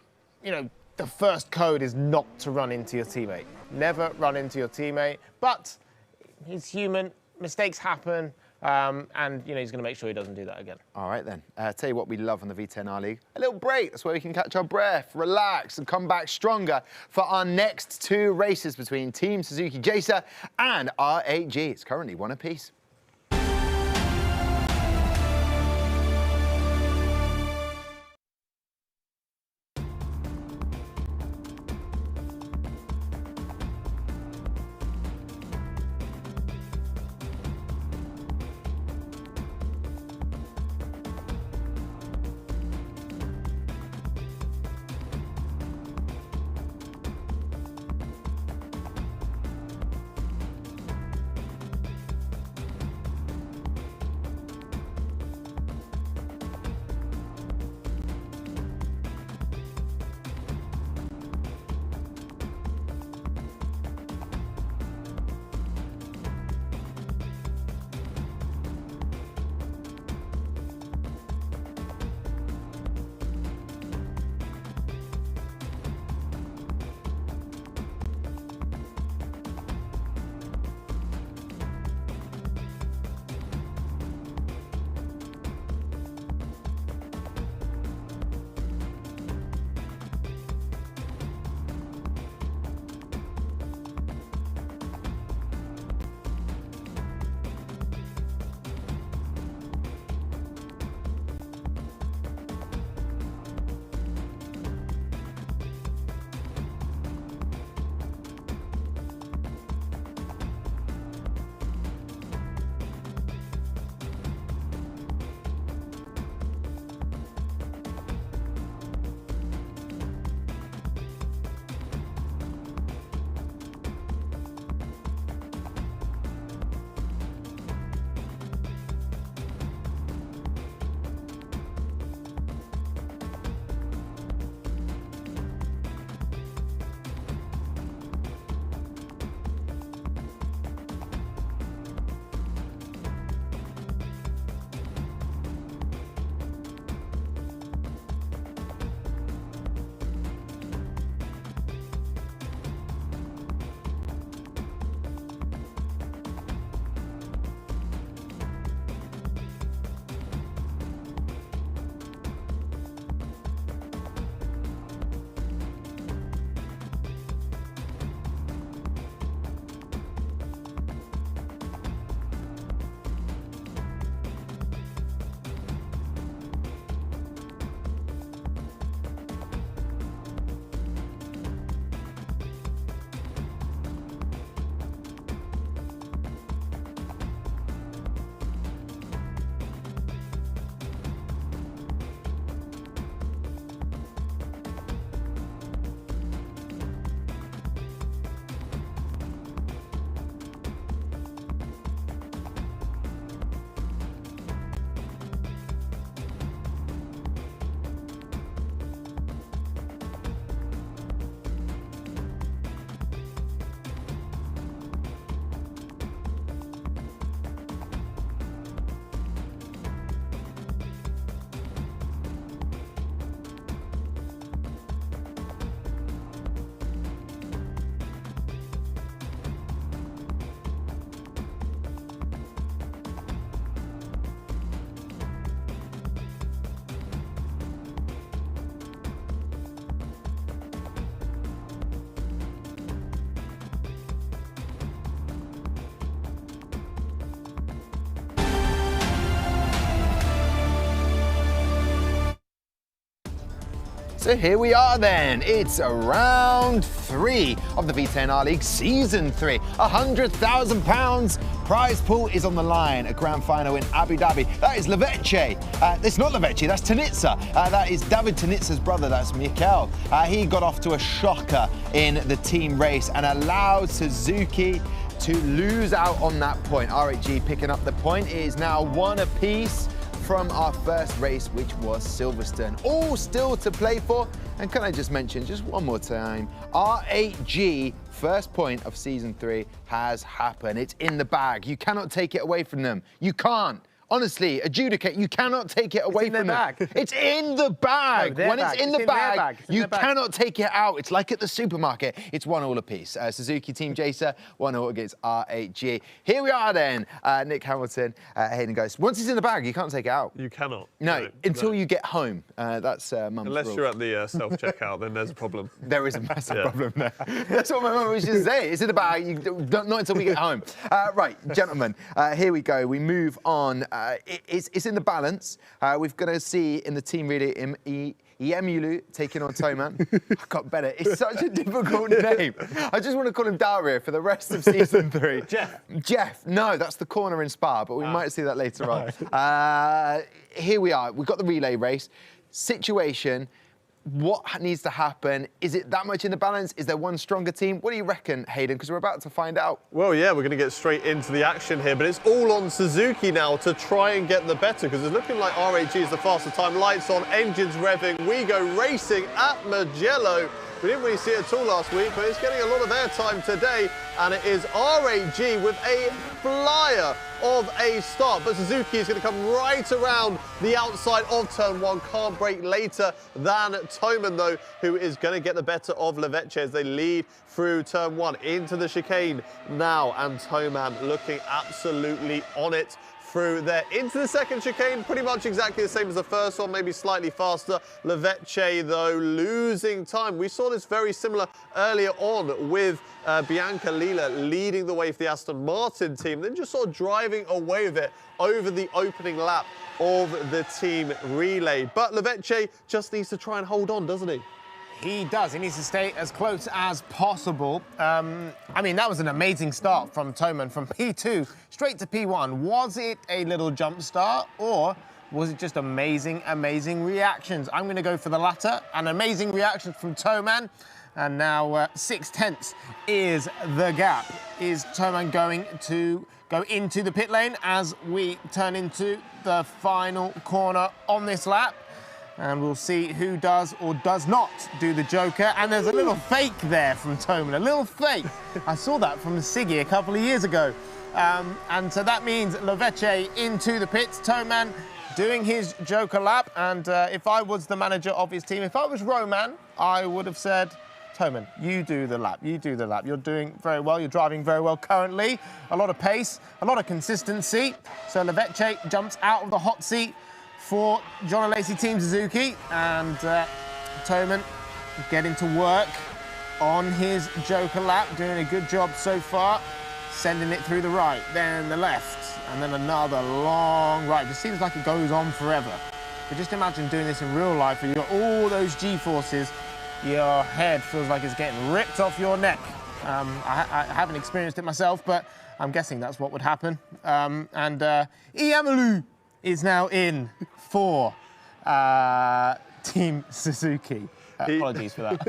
you know, the first code is not to run into your teammate. Never run into your teammate. But he's human. Mistakes happen. And you know, he's going to make sure he doesn't do that again. All right then. Tell you what we love on the V10 R League. A little break. That's where we can catch our breath, relax, and come back stronger for our next two races between Team Suzuki Jacer and R8G. It's currently 1 apiece. So here we are then. It's round 3 of the V10 R League Season 3. £100,000 prize pool is on the line. A grand final in Abu Dhabi. That is Leveche. It's not Leveche, that's Tanitsa. That is David Tanitsa's brother, that's Mikel. He got off to a shocker in the team race and allowed Suzuki to lose out on that point. R8G picking up the point. It is now 1 apiece from our first race, which was Silverstone. All still to play for. And can I just mention, just one more time, R8G first point of Season 3 has happened. It's in the bag. You cannot take it away from them. You can't. Honestly, adjudicate, you cannot take it away from them. It's in the bag. When it's in the bag, you cannot take it out. It's like at the supermarket. It's 1-1 apiece. Suzuki Team Jacer, 1-1 against R8G. Here we are then. Nick Hamilton, Hayden goes, once it's in the bag, you can't take it out. You cannot. No, until you get home. That's mum's Unless rule. you're at the self-checkout, then there's a problem. There is a massive problem there. That's what my mum was just saying. It's in the bag, not until we get home. Right, gentlemen, here we go. We move on. It's in the balance. We're going to see in the team relay Iemulu taking on Toman. I got better. It's such a difficult name. I just want to call him Daria for the rest of Season 3. Jeff. No, that's the corner in Spa, but we might see that later on. Here we are. We've got the relay race. Situation. What needs to happen? Is it that much in the balance? Is there one stronger team? What do you reckon, Hayden? Because we're about to find out. Well, yeah, we're going to get straight into the action here, but it's all on Suzuki now to try and get the better, because it's looking like R8G is the faster time. Lights on, engines revving. We go racing at Mugello. We didn't really see it at all last week, but it's getting a lot of airtime today, and it is R8G with a flyer of a start, but Suzuki is going to come right around the outside of turn 1. Can't brake later than Toman, though, who is going to get the better of Leveche as they lead through turn 1 into the chicane now, and Toman looking absolutely on it through there into the second chicane, pretty much exactly the same as the first one, maybe slightly faster. Leveche, though, losing time. We saw this very similar earlier on with Bianca Lila leading the way for the Aston Martin team, then just sort of driving away with it over the opening lap of the team relay. But Leveche just needs to try and hold on, doesn't he? He does. He needs to stay as close as possible. I mean, that was an amazing start from Toman, from P2 straight to P1. Was it a little jump start, or was it just amazing reactions? I'm going to go for the latter. An amazing reaction from Toman. And now 6/10 is the gap. Is Toman going to go into the pit lane as we turn into the final corner on this lap? And we'll see who does or does not do the Joker. And there's a little fake there from Toman, a little fake. I saw that from Siggy a couple of years ago. And so that means Leveche into the pits. Toman doing his Joker lap. And if I was the manager of his team, if I was Romain, I would have said, Toman, you do the lap, you do the lap. You're doing very well, you're driving very well currently. A lot of pace, a lot of consistency. So Leveche jumps out of the hot seat for John Alesi Team Suzuki, and Toman getting to work on his Joker lap, doing a good job so far, sending it through the right, then the left, and then another long right. It just seems like it goes on forever. But just imagine doing this in real life, where you've got all those G-forces, your head feels like it's getting ripped off your neck. I haven't experienced it myself, but I'm guessing that's what would happen. And Iemulu is now in for Team Suzuki. Apologies for that.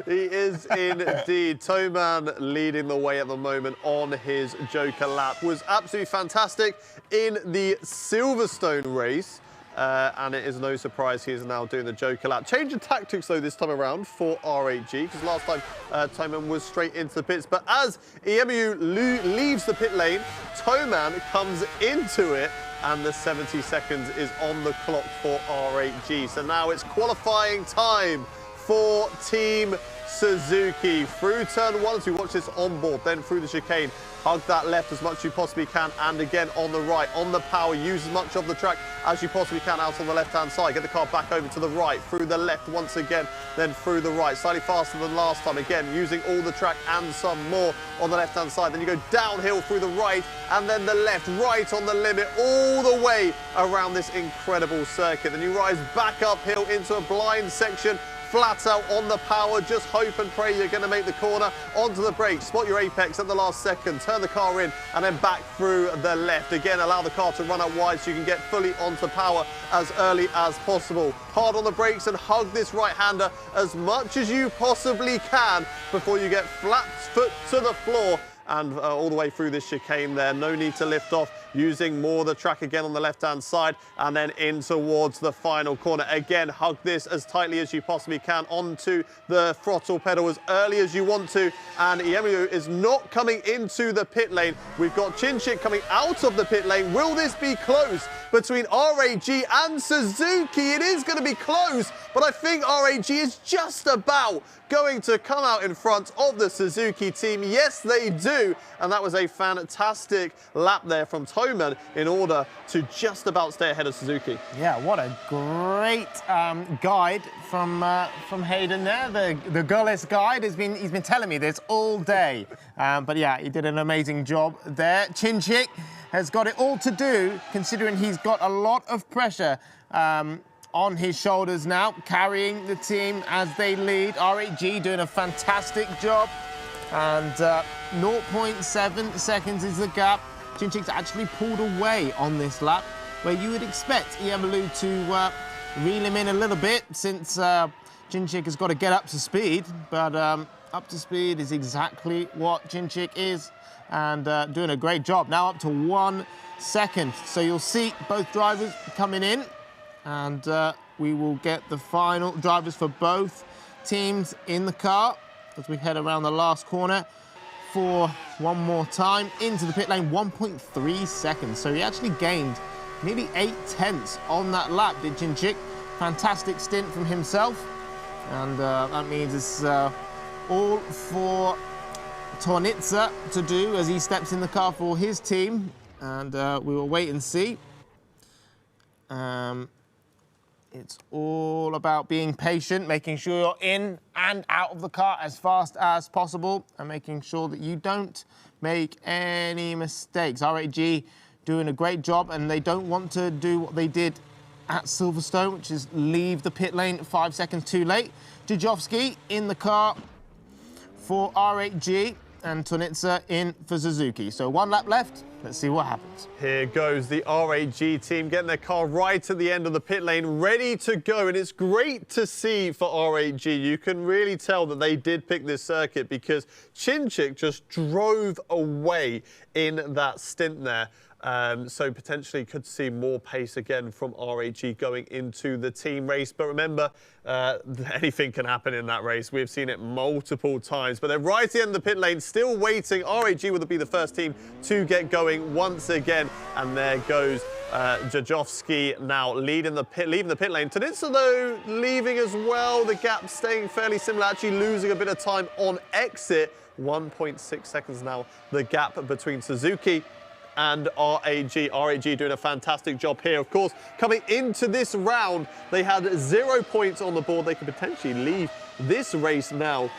He is indeed. Toman leading the way at the moment on his Joker lap. Was absolutely fantastic in the Silverstone race. And it is no surprise he is now doing the Joker lap. Change of tactics, though, this time around for R8G, because last time Toman was straight into the pits. But as Iemulu leaves the pit lane, Toman comes into it, and the 70 seconds is on the clock for R8G. So now it's qualifying time for Team Suzuki. Through turn 1, as we watch this on board, then through the chicane. Hug that left as much as you possibly can, and again on the right, on the power, use as much of the track as you possibly can out on the left-hand side. Get the car back over to the right, through the left once again, then through the right. Slightly faster than last time, again, using all the track and some more on the left-hand side. Then you go downhill through the right, and then the left, right on the limit, all the way around this incredible circuit. Then you rise back uphill into a blind section, flat out on the power, just hope and pray you're going to make the corner, onto the brakes, spot your apex at the last second, turn the car in, and then back through the left. Again, allow the car to run out wide so you can get fully onto power as early as possible. Hard on the brakes and hug this right-hander as much as you possibly can before you get flat foot to the floor and all the way through this chicane there. No need to lift off, using more of the track again on the left-hand side, and then in towards the final corner. Again, hug this as tightly as you possibly can onto the throttle pedal as early as you want to, and Iemelu is not coming into the pit lane. We've got Chinchik coming out of the pit lane. Will this be close between R8G and Suzuki? It is going to be close, but I think R8G is just about going to come out in front of the Suzuki team. Yes, they do. And that was a fantastic lap there from Toman in order to just about stay ahead of Suzuki. Yeah, what a great guide from Hayden there. The girlless guide he's been telling me this all day. But yeah, he did an amazing job there. Chinchik has got it all to do, considering he's got a lot of pressure on his shoulders now, carrying the team as they lead. R8G doing a fantastic job. And 0.7 seconds is the gap. Chinchik's actually pulled away on this lap, where you would expect Iemelu to reel him in a little bit, since Chinchik has got to get up to speed. But up to speed is exactly what Chinchik is, and doing a great job. Now up to 1 second. So you'll see both drivers coming in, and we will get the final drivers for both teams in the car as we head around the last corner for one more time into the pit lane. 1.3 seconds. So he actually gained nearly 8/10 on that lap, did Chinchik. Fantastic stint from himself. And that means it's all for Tornitsa to do as he steps in the car for his team. And we will wait and see. It's all about being patient, making sure you're in and out of the car as fast as possible, and making sure that you don't make any mistakes. R8G doing a great job, and they don't want to do what they did at Silverstone, which is leave the pit lane 5 seconds too late. Jajovski in the car for R8G, and Tornitsa in for Suzuki. So 1 lap left. Let's see what happens. Here goes the R8G team getting their car right at the end of the pit lane, ready to go. And it's great to see for R8G. You can really tell that they did pick this circuit, because Chinchik just drove away in that stint there. So potentially could see more pace again from R8G going into the team race. But remember, anything can happen in that race. We've seen it multiple times. But they're right at the end of the pit lane, still waiting. R8G will be the first team to get going once again. And there goes Jajovski now leaving the pit lane. Tornitsa, though, leaving as well. The gap staying fairly similar, actually losing a bit of time on exit. 1.6 seconds now, the gap between Suzuki and R8G. R8G doing a fantastic job here. Of course, coming into this round, they had 0 points on the board. They could potentially leave this race now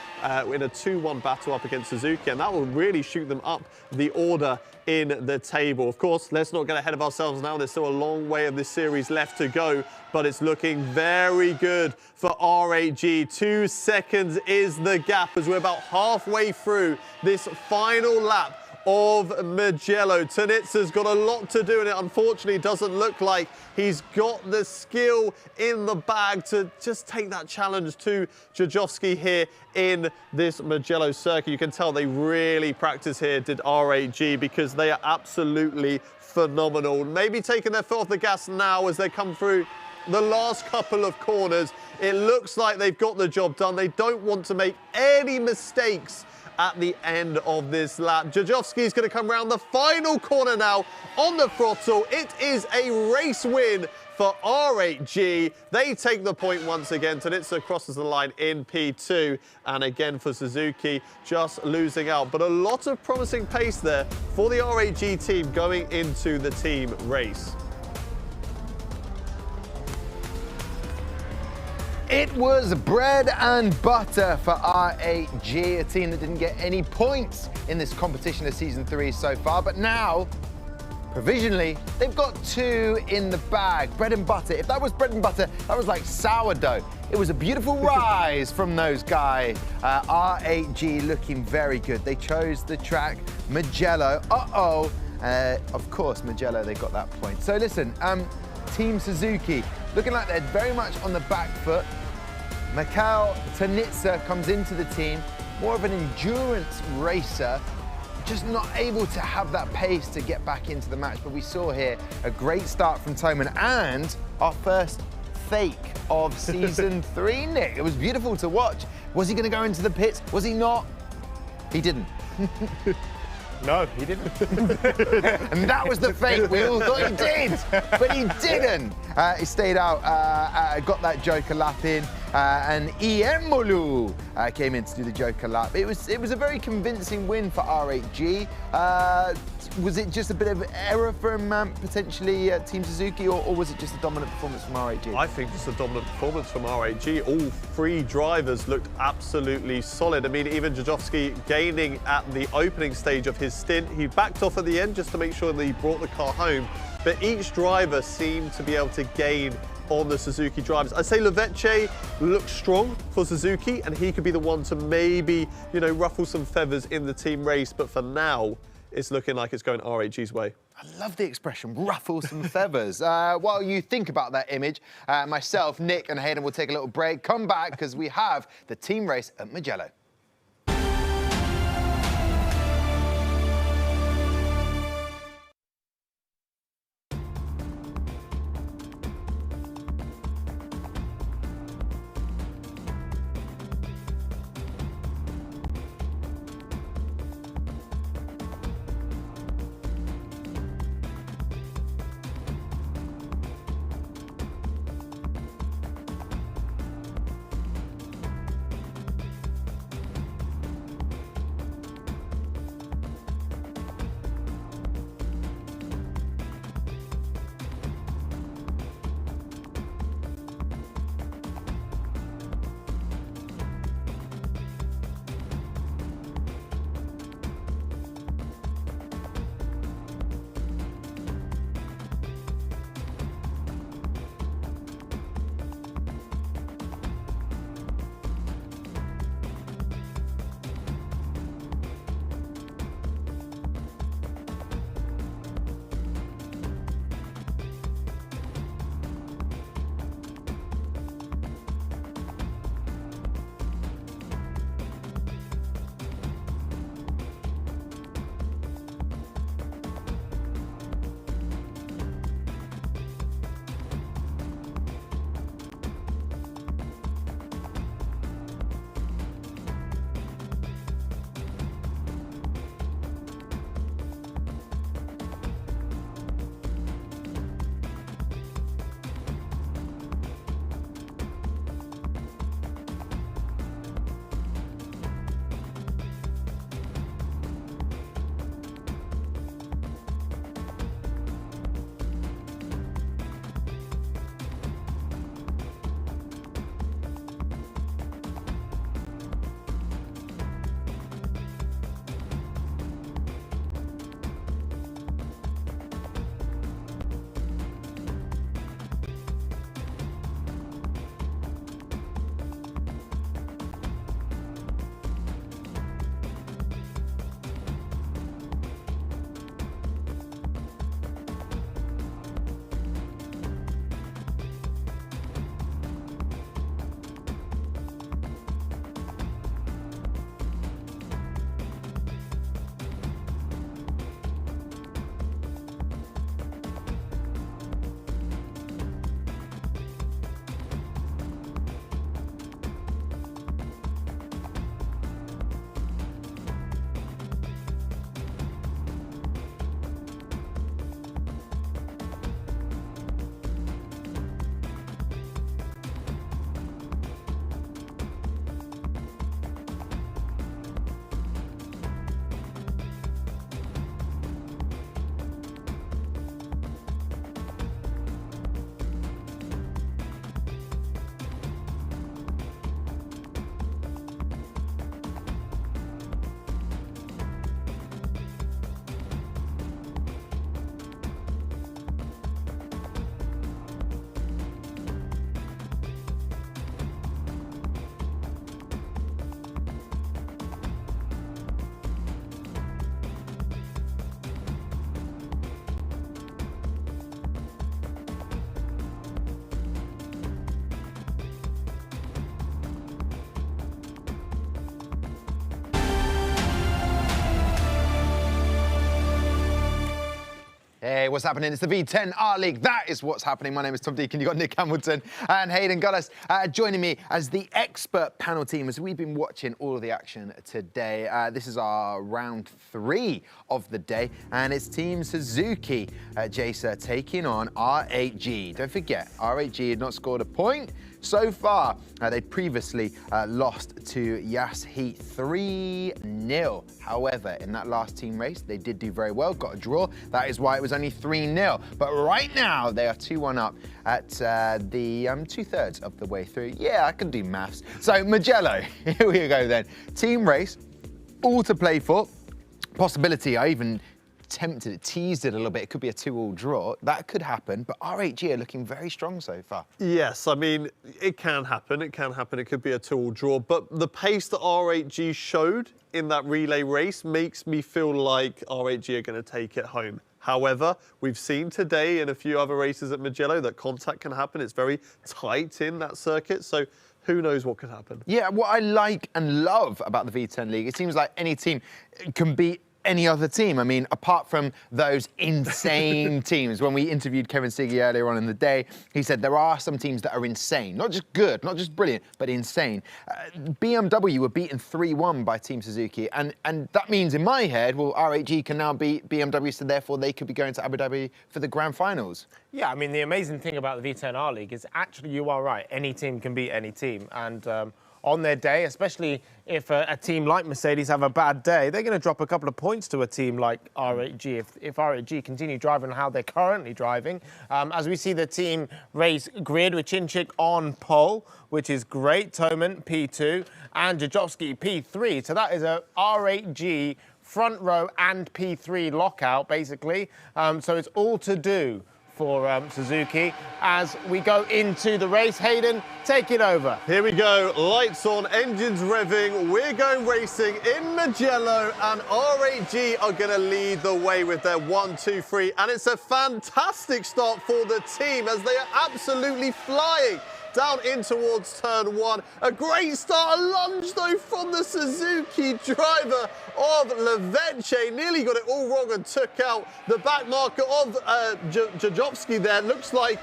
in a 2-1 battle up against Suzuki, and that will really shoot them up the order in the table. Of course, let's not get ahead of ourselves now. There's still a long way of this series left to go, but it's looking very good for R8G. 2 seconds is the gap as we're about halfway through this final lap of Mugello. Tornitsa's got a lot to do, and it unfortunately doesn't look like he's got the skill in the bag to just take that challenge to Jajovski here in this Mugello circuit. You can tell they really practice here, did R8G, because they are absolutely phenomenal. Maybe taking their foot off the gas now as they come through the last couple of corners. It looks like they've got the job done. They don't want to make any mistakes at the end of this lap. Jajovski's going to come around the final corner now on the throttle. It is a race win for R8G. They take the point once again. Tanitsa crosses the line in P2. And again for Suzuki, just losing out. But a lot of promising pace there for the R8G team going into the team race. It was bread and butter for R8G, a team that didn't get any points in this competition of Season 3 so far, but now, provisionally, they've got 2 in the bag. Bread and butter. If that was bread and butter, that was like sourdough. It was a beautiful rise from those guys. R8G looking very good. They chose the track Mugello. Of course, Mugello, they got that point. So listen, Team Suzuki, looking like they're very much on the back foot. Mikhail Tanitsa comes into the team, more of an endurance racer, just not able to have that pace to get back into the match. But we saw here a great start from Toman and our first fake of Season 3, Nick. It was beautiful to watch. Was he going to go into the pits? Was he not? He didn't. No, he didn't. And that was the fake. We all thought he did, but he didn't. He stayed out, got that Joker lap in, and Iemolu came in to do the Joker lap. It was a very convincing win for R8G. Was it just a bit of error from potentially Team Suzuki, or was it just a dominant performance from R8G? I think just a dominant performance from R8G. All 3 drivers looked absolutely solid. I mean, even Jajovski gaining at the opening stage of his stint. He backed off at the end just to make sure that he brought the car home. But each driver seemed to be able to gain on the Suzuki drivers. I'd say Leveche looks strong for Suzuki, and he could be the one to maybe, ruffle some feathers in the team race. But for now, it's looking like it's going R8G's way. I love the expression, ruffle some feathers. While you think about that image, myself, Nick and Hayden will take a little break, come back, because we have the team race at Mugello. Hey, what's happening? It's the V10 R League. That is what's happening. My name is Tom Deacon. You've got Nick Hamilton and Hayden Gullis joining me as the expert panel team as we've been watching all of the action today. This is our round 3 of the day, and it's Team Suzuki, Jacer, taking on R8G. Don't forget, R8G had not scored a point so far. They previously lost to Yas-Heat 3-0. However, in that last team race, they did do very well, got a draw. That is why it was only 3-0. But right now, they are 2-1 up at the 2/3 of the way through. Yeah, I can do maths. So, Mugello, here we go then. Team race, all to play for. Possibility, I even tempted it, teased it a little bit. It could be a 2-all draw. That could happen, but R8G are looking very strong so far. Yes, I mean, it can happen. It can happen. It could be a 2-all draw, but the pace that R8G showed in that relay race makes me feel like R8G are going to take it home. However, we've seen today in a few other races at Mugello that contact can happen. It's very tight in that circuit, so who knows what could happen. Yeah, what I like and love about the V10 League, it seems like any team can beat any other team. I mean, apart from those insane teams. When we interviewed Kevin Siggy earlier on in the day, he said there are some teams that are insane. Not just good, not just brilliant, but insane. BMW were beaten 3-1 by Team Suzuki, and that means in my head, well, R8G can now beat BMW, so therefore they could be going to Abu Dhabi for the grand finals. Yeah, I mean, the amazing thing about the V10 R League is actually you are right. Any team can beat any team, and on their day, especially if a team like Mercedes have a bad day, they're going to drop a couple of points to a team like R8G if R8G continue driving how they're currently driving. As we see the team race grid with Chinchik on pole, which is great, Toman P2 and Jajovski P3. So that is a R8G front row and P3 lockout, basically. So it's all to do for Suzuki as we go into the race. Hayden, take it over. Here we go, lights on, engines revving, we're going racing in Mugello, and R8G are going to lead the way with their 1-2-3, and it's a fantastic start for the team as they are absolutely flying down in towards turn 1. A great start, a lunge though from the Suzuki driver of Leveche. Nearly got it all wrong and took out the back marker of Jajovski there. Looks like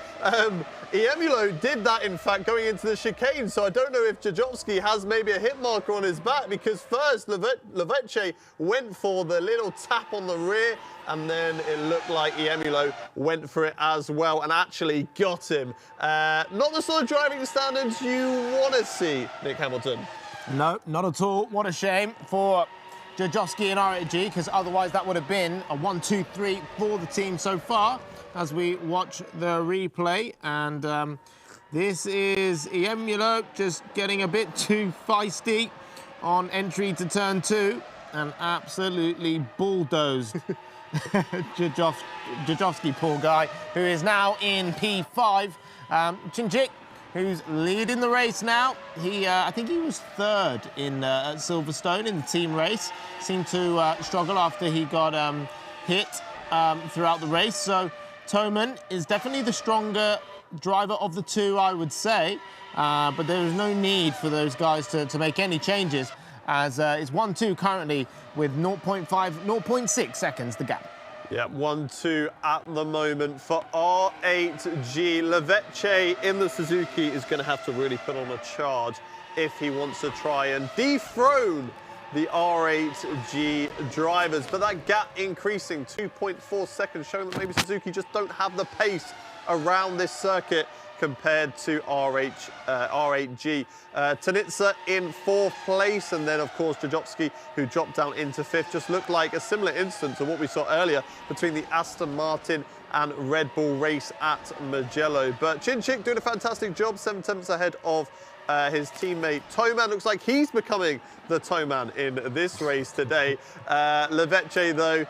Iemulo did that, in fact, going into the chicane. So I don't know if Jajovski has maybe a hit marker on his back, because first Leveche went for the little tap on the rear, and then it looked like Iemulo went for it as well and actually got him. Not the sort of driving standards you want to see, Nick Hamilton. No, not at all. What a shame for Jajovski and R8G, because otherwise that would have been a 1-2-3 for the team so far as we watch the replay. And this is Iemulo just getting a bit too feisty on entry to turn 2 and absolutely bulldozed Jajovski, poor guy, who is now in P5. Chinchik, who's leading the race now. I think he was 3rd in at Silverstone in the team race. Seemed to struggle after he got hit throughout the race. So Toman is definitely the stronger driver of the two, I would say. But there is no need for those guys to make any changes, as it's 1-2 currently with 0.6 seconds the gap. Yeah, 1-2 at the moment for R8G. Leveche in the Suzuki is going to have to really put on a charge if he wants to try and dethrone the R8G drivers. But that gap increasing, 2.4 seconds, showing that maybe Suzuki just don't have the pace around this circuit compared to R8G. Tanitsa in 4th place, and then of course Jajovski, who dropped down into 5th. Just looked like a similar instance to what we saw earlier between the Aston Martin and Red Bull race at Mugello. But Chinchik doing a fantastic job, 7/10 ahead of his teammate Toman. Looks like he's becoming the Toman in this race today. Leveche, though,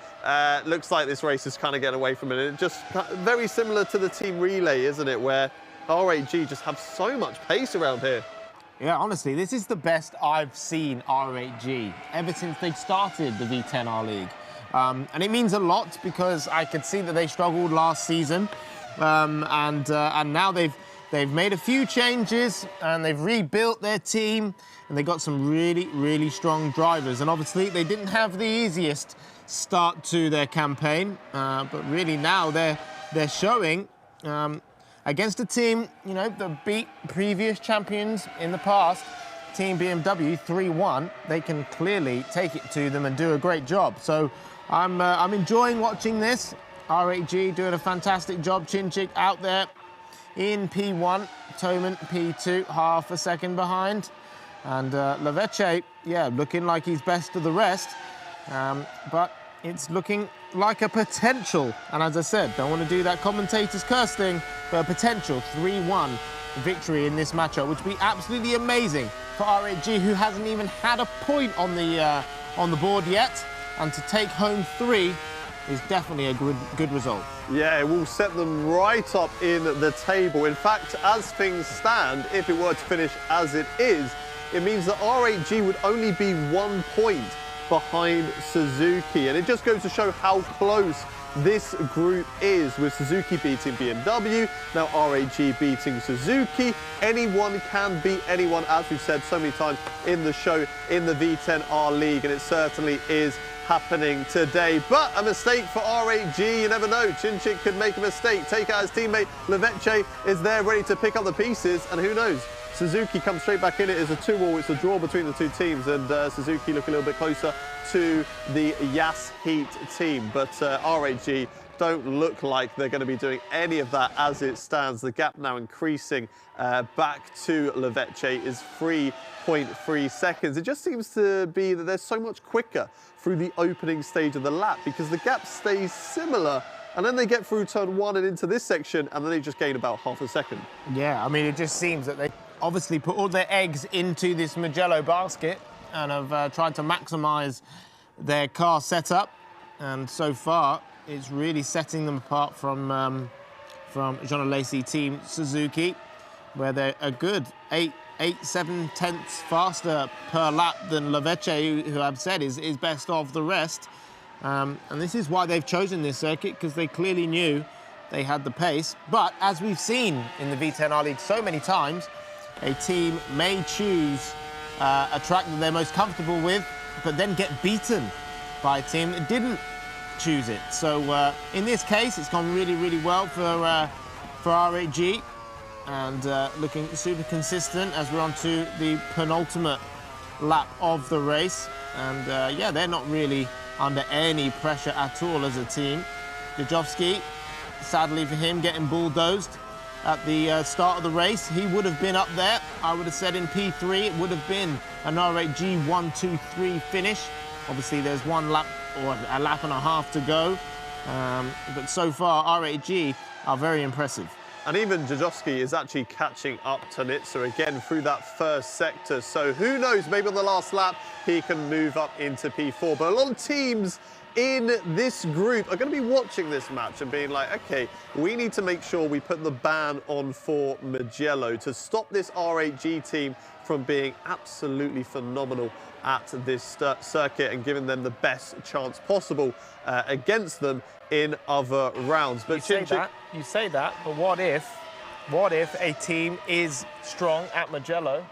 looks like this race is kind of getting away from it. It's just very similar to the team relay, isn't it, where R8G just have so much pace around here. Yeah, honestly, this is the best I've seen R8G ever since they started the V10 R League. And it means a lot because I could see that they struggled last season. And now they've They've made a few changes and they've rebuilt their team, and they got some really, really strong drivers. And obviously they didn't have the easiest start to their campaign, but really now they're showing against a team, you know, that beat previous champions in the past, Team BMW 3-1. They can clearly take it to them and do a great job. So I'm enjoying watching this. R8G doing a fantastic job. Chinchik out there in P1, Toman P2, half a second behind. And Leveche, yeah, looking like he's best of the rest. But it's looking like a potential, and as I said, don't want to do that commentator's curse thing, but a potential 3-1 victory in this matchup, which would be absolutely amazing for R8G, who hasn't even had a point on the board yet. And to take home 3 is definitely a good result. Yeah, it will set them right up in the table. In fact, as things stand, if it were to finish as it is, it means that R8G would only be 1 point behind Suzuki. And it just goes to show how close this group is, with Suzuki beating BMW, now R8G beating Suzuki. Anyone can beat anyone, as we've said so many times in the show, in the V10R League, and it certainly is happening today. But a mistake for R8G, you never know. Chinchik could make a mistake, take out his teammate. Leveche is there ready to pick up the pieces, and who knows? Suzuki comes straight back in. It is a 2-2. It's a draw between the two teams, and Suzuki look a little bit closer to the Yas Heat team. But R8G don't look like they're going to be doing any of that as it stands. The gap now increasing back to Leveche is 3.3 seconds. It just seems to be that they're so much quicker through the opening stage of the lap, because the gap stays similar, and then they get through turn 1 and into this section, and then they just gain about half a second. Yeah, I mean, it just seems that they obviously put all their eggs into this Mugello basket and have tried to maximise their car setup, and so far it's really setting them apart from Alesi Team Suzuki, where they're a good 7 tenths faster per lap than Leveche, who I've said is best of the rest. And this is why they've chosen this circuit, because they clearly knew they had the pace. But as we've seen in the V10R League so many times, a team may choose a track that they're most comfortable with, but then get beaten by a team that didn't choose it. So in this case, it's gone really, really well for R8G, and looking super consistent as we're on to the penultimate lap of the race. And yeah, they're not really under any pressure at all as a team. Dejovski, sadly for him, getting bulldozed at the start of the race. He would have been up there. I would have said in P3 it would have been an R8G 1-2-3 finish. Obviously there's 1 lap or a lap and a half to go, but so far R8G are very impressive. And even Dejovski is actually catching up to Nitsa again through that first sector. So who knows, maybe on the last lap he can move up into P4. But a lot of teams in this group are going to be watching this match and being like, okay, we need to make sure we put the ban on for Mugello to stop this R8G team from being absolutely phenomenal at this circuit and giving them the best chance possible against them in other rounds. But you say that, but what if a team is strong at Mugello,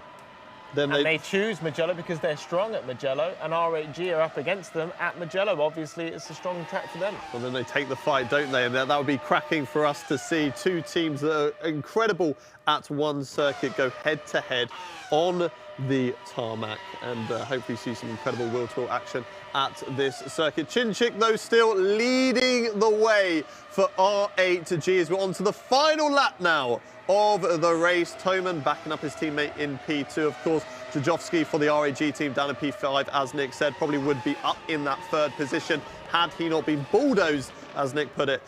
then they choose Mugello because they're strong at Mugello, and R8G are up against them at Mugello? Obviously, it's a strong track for them. Well, then they take the fight, don't they? And that would be cracking for us to see two teams that are incredible at one circuit go head-to-head on the tarmac, and hopefully see some incredible wheel-to-wheel action at this circuit. Chinchik, though, still leading the way for R8G as we're on to the final lap now of the race. Toman backing up his teammate in P2, of course. Dejovski for the R8G team down in P5, as Nick said, probably would be up in that 3rd position had he not been bulldozed, as Nick put it,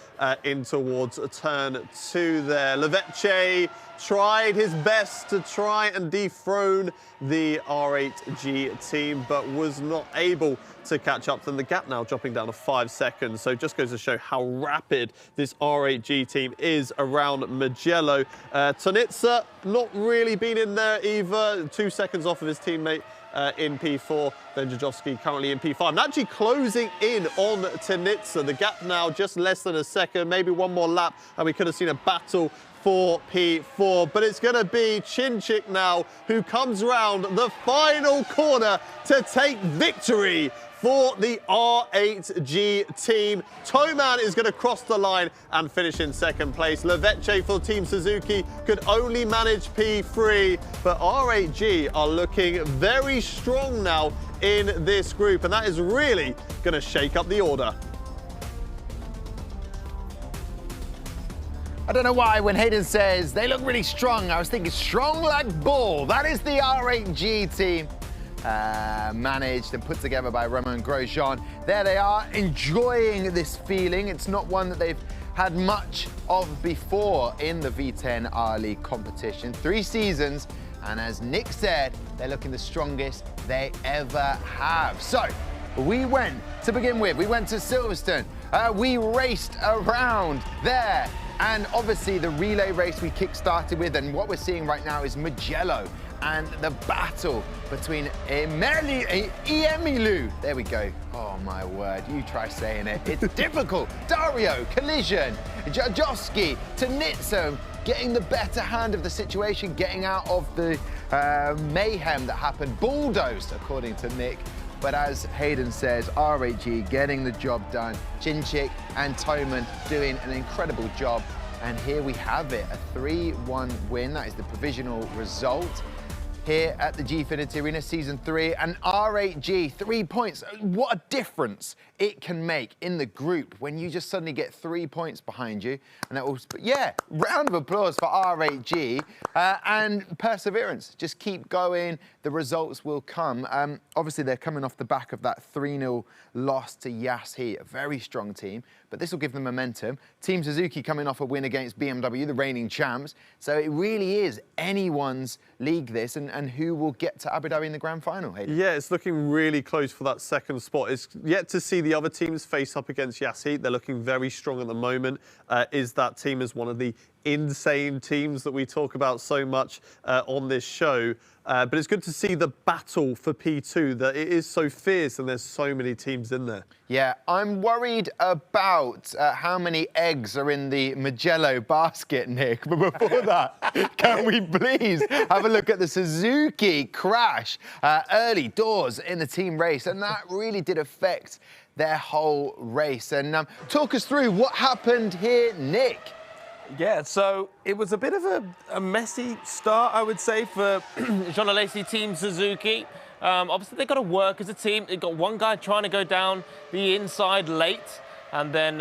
in towards turn 2 there. Leveche tried his best to try and dethrone the R8G team, but was not able to catch up. Then the gap now dropping down to 5 seconds. So just goes to show how rapid this R8G team is around Mugello. Tonitsa not really been in there either. 2 seconds off of his teammate in P4, then Jajovski currently in P5. And actually closing in on Tenitsa. The gap now just less than a second, maybe one more lap, and we could have seen a battle for P4, but it's going to be Chinchik now who comes round the final corner to take victory for the R8G team. Toman is going to cross the line and finish in second place. Leveche for Team Suzuki could only manage P3, but R8G are looking very strong now in this group, and that is really going to shake up the order. I don't know why when Hayden says they look really strong, I was thinking strong like bull. That is the R8G team. Managed and put together by Romain Grosjean. There they are, enjoying this feeling. It's not one that they've had much of before in the V10 R League competition. 3 seasons, and as Nick said, they're looking the strongest they ever have. So, we went, to begin with, we went to Silverstone. We raced around there. And obviously the relay race we kick-started with, and what we're seeing right now is Mugello and the battle between Emilu. There we go. Oh my word, you try saying it. It's difficult. Dario, Collision, Jajovski, Tenitsa, getting the better hand of the situation, getting out of the mayhem that happened. Bulldozed, according to Nick. But as Hayden says, R8G getting the job done. Chinchik and Toman doing an incredible job. And here we have it, a 3-1 win. That is the provisional result here at the Gfinity Arena Season 3. And R8G, 3 points. What a difference it can make in the group when you just suddenly get 3 points behind you. And that will, yeah, round of applause for R8G and perseverance. Just keep going. The results will come. Obviously, they're coming off the back of that 3-0 loss to Yas-Heat, a very strong team, but this will give them momentum. Team Suzuki coming off a win against BMW, the reigning champs. So it really is anyone's league, this, and who will get to Abu Dhabi in the grand final, Hayden? Yeah, it's looking really close for that second spot. It's yet to see the other teams face up against Yas-Heat. They're looking very strong at the moment. Is that team as one of the insane teams that we talk about so much on this show? But it's good to see the battle for P2, that it is so fierce and there's so many teams in there. Yeah, I'm worried about how many eggs are in the Mugello basket, Nick. But before that, can we please have a look at the Suzuki crash early doors in the team race? And that really did affect their whole race. And talk us through what happened here, Nick. Yeah, so it was a bit of a messy start, I would say, for Alesi Team Suzuki. Obviously, they've got to work as a team. They've got one guy trying to go down the inside late, and then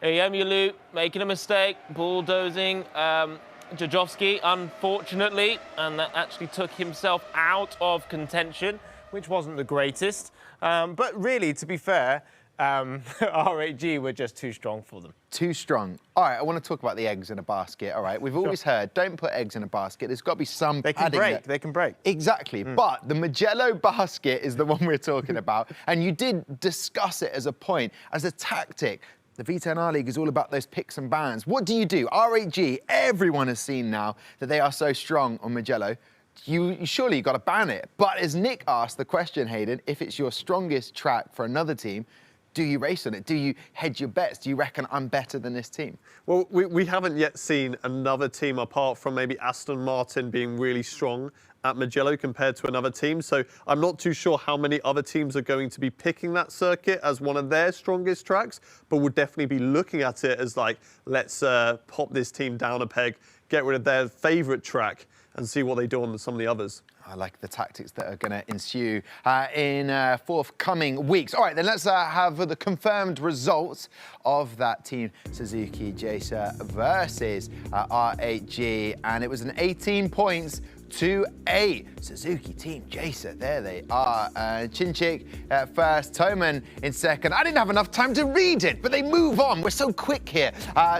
Emilu making a mistake, bulldozing Jajovski, unfortunately, and that actually took himself out of contention, which wasn't the greatest. But really, to be fair, R8G were just too strong for them. Too strong. All right, I want to talk about the eggs in a basket. All right, we've always heard, don't put eggs in a basket. There's got to be some They can padding break. there. They can break. Exactly. But the Mugello basket is the one we're talking about. And you did discuss it as a point, as a tactic. The V10 R League is all about those picks and bans. What do? R8G, everyone has seen now that they are so strong on Mugello. Surely you've got to ban it. But as Nick asked the question, Hayden, if it's your strongest track for another team, do you race on it? Do you hedge your bets? Do you reckon I'm better than this team? Well, we haven't yet seen another team apart from maybe Aston Martin being really strong at Mugello compared to another team. So I'm not too sure how many other teams are going to be picking that circuit as one of their strongest tracks, but we'll definitely be looking at it as like, let's pop this team down a peg, get rid of their favourite track and see what they do on some of the others. I like the tactics that are going to ensue in forthcoming weeks. All right, then let's have the confirmed results of that Team Suzuki Jacer versus R8G. And it was an 18 points to 8. Suzuki Team Jacer, there they are. Chinchik first, Toman in second. I didn't have enough time to read it, but they move on. We're so quick here.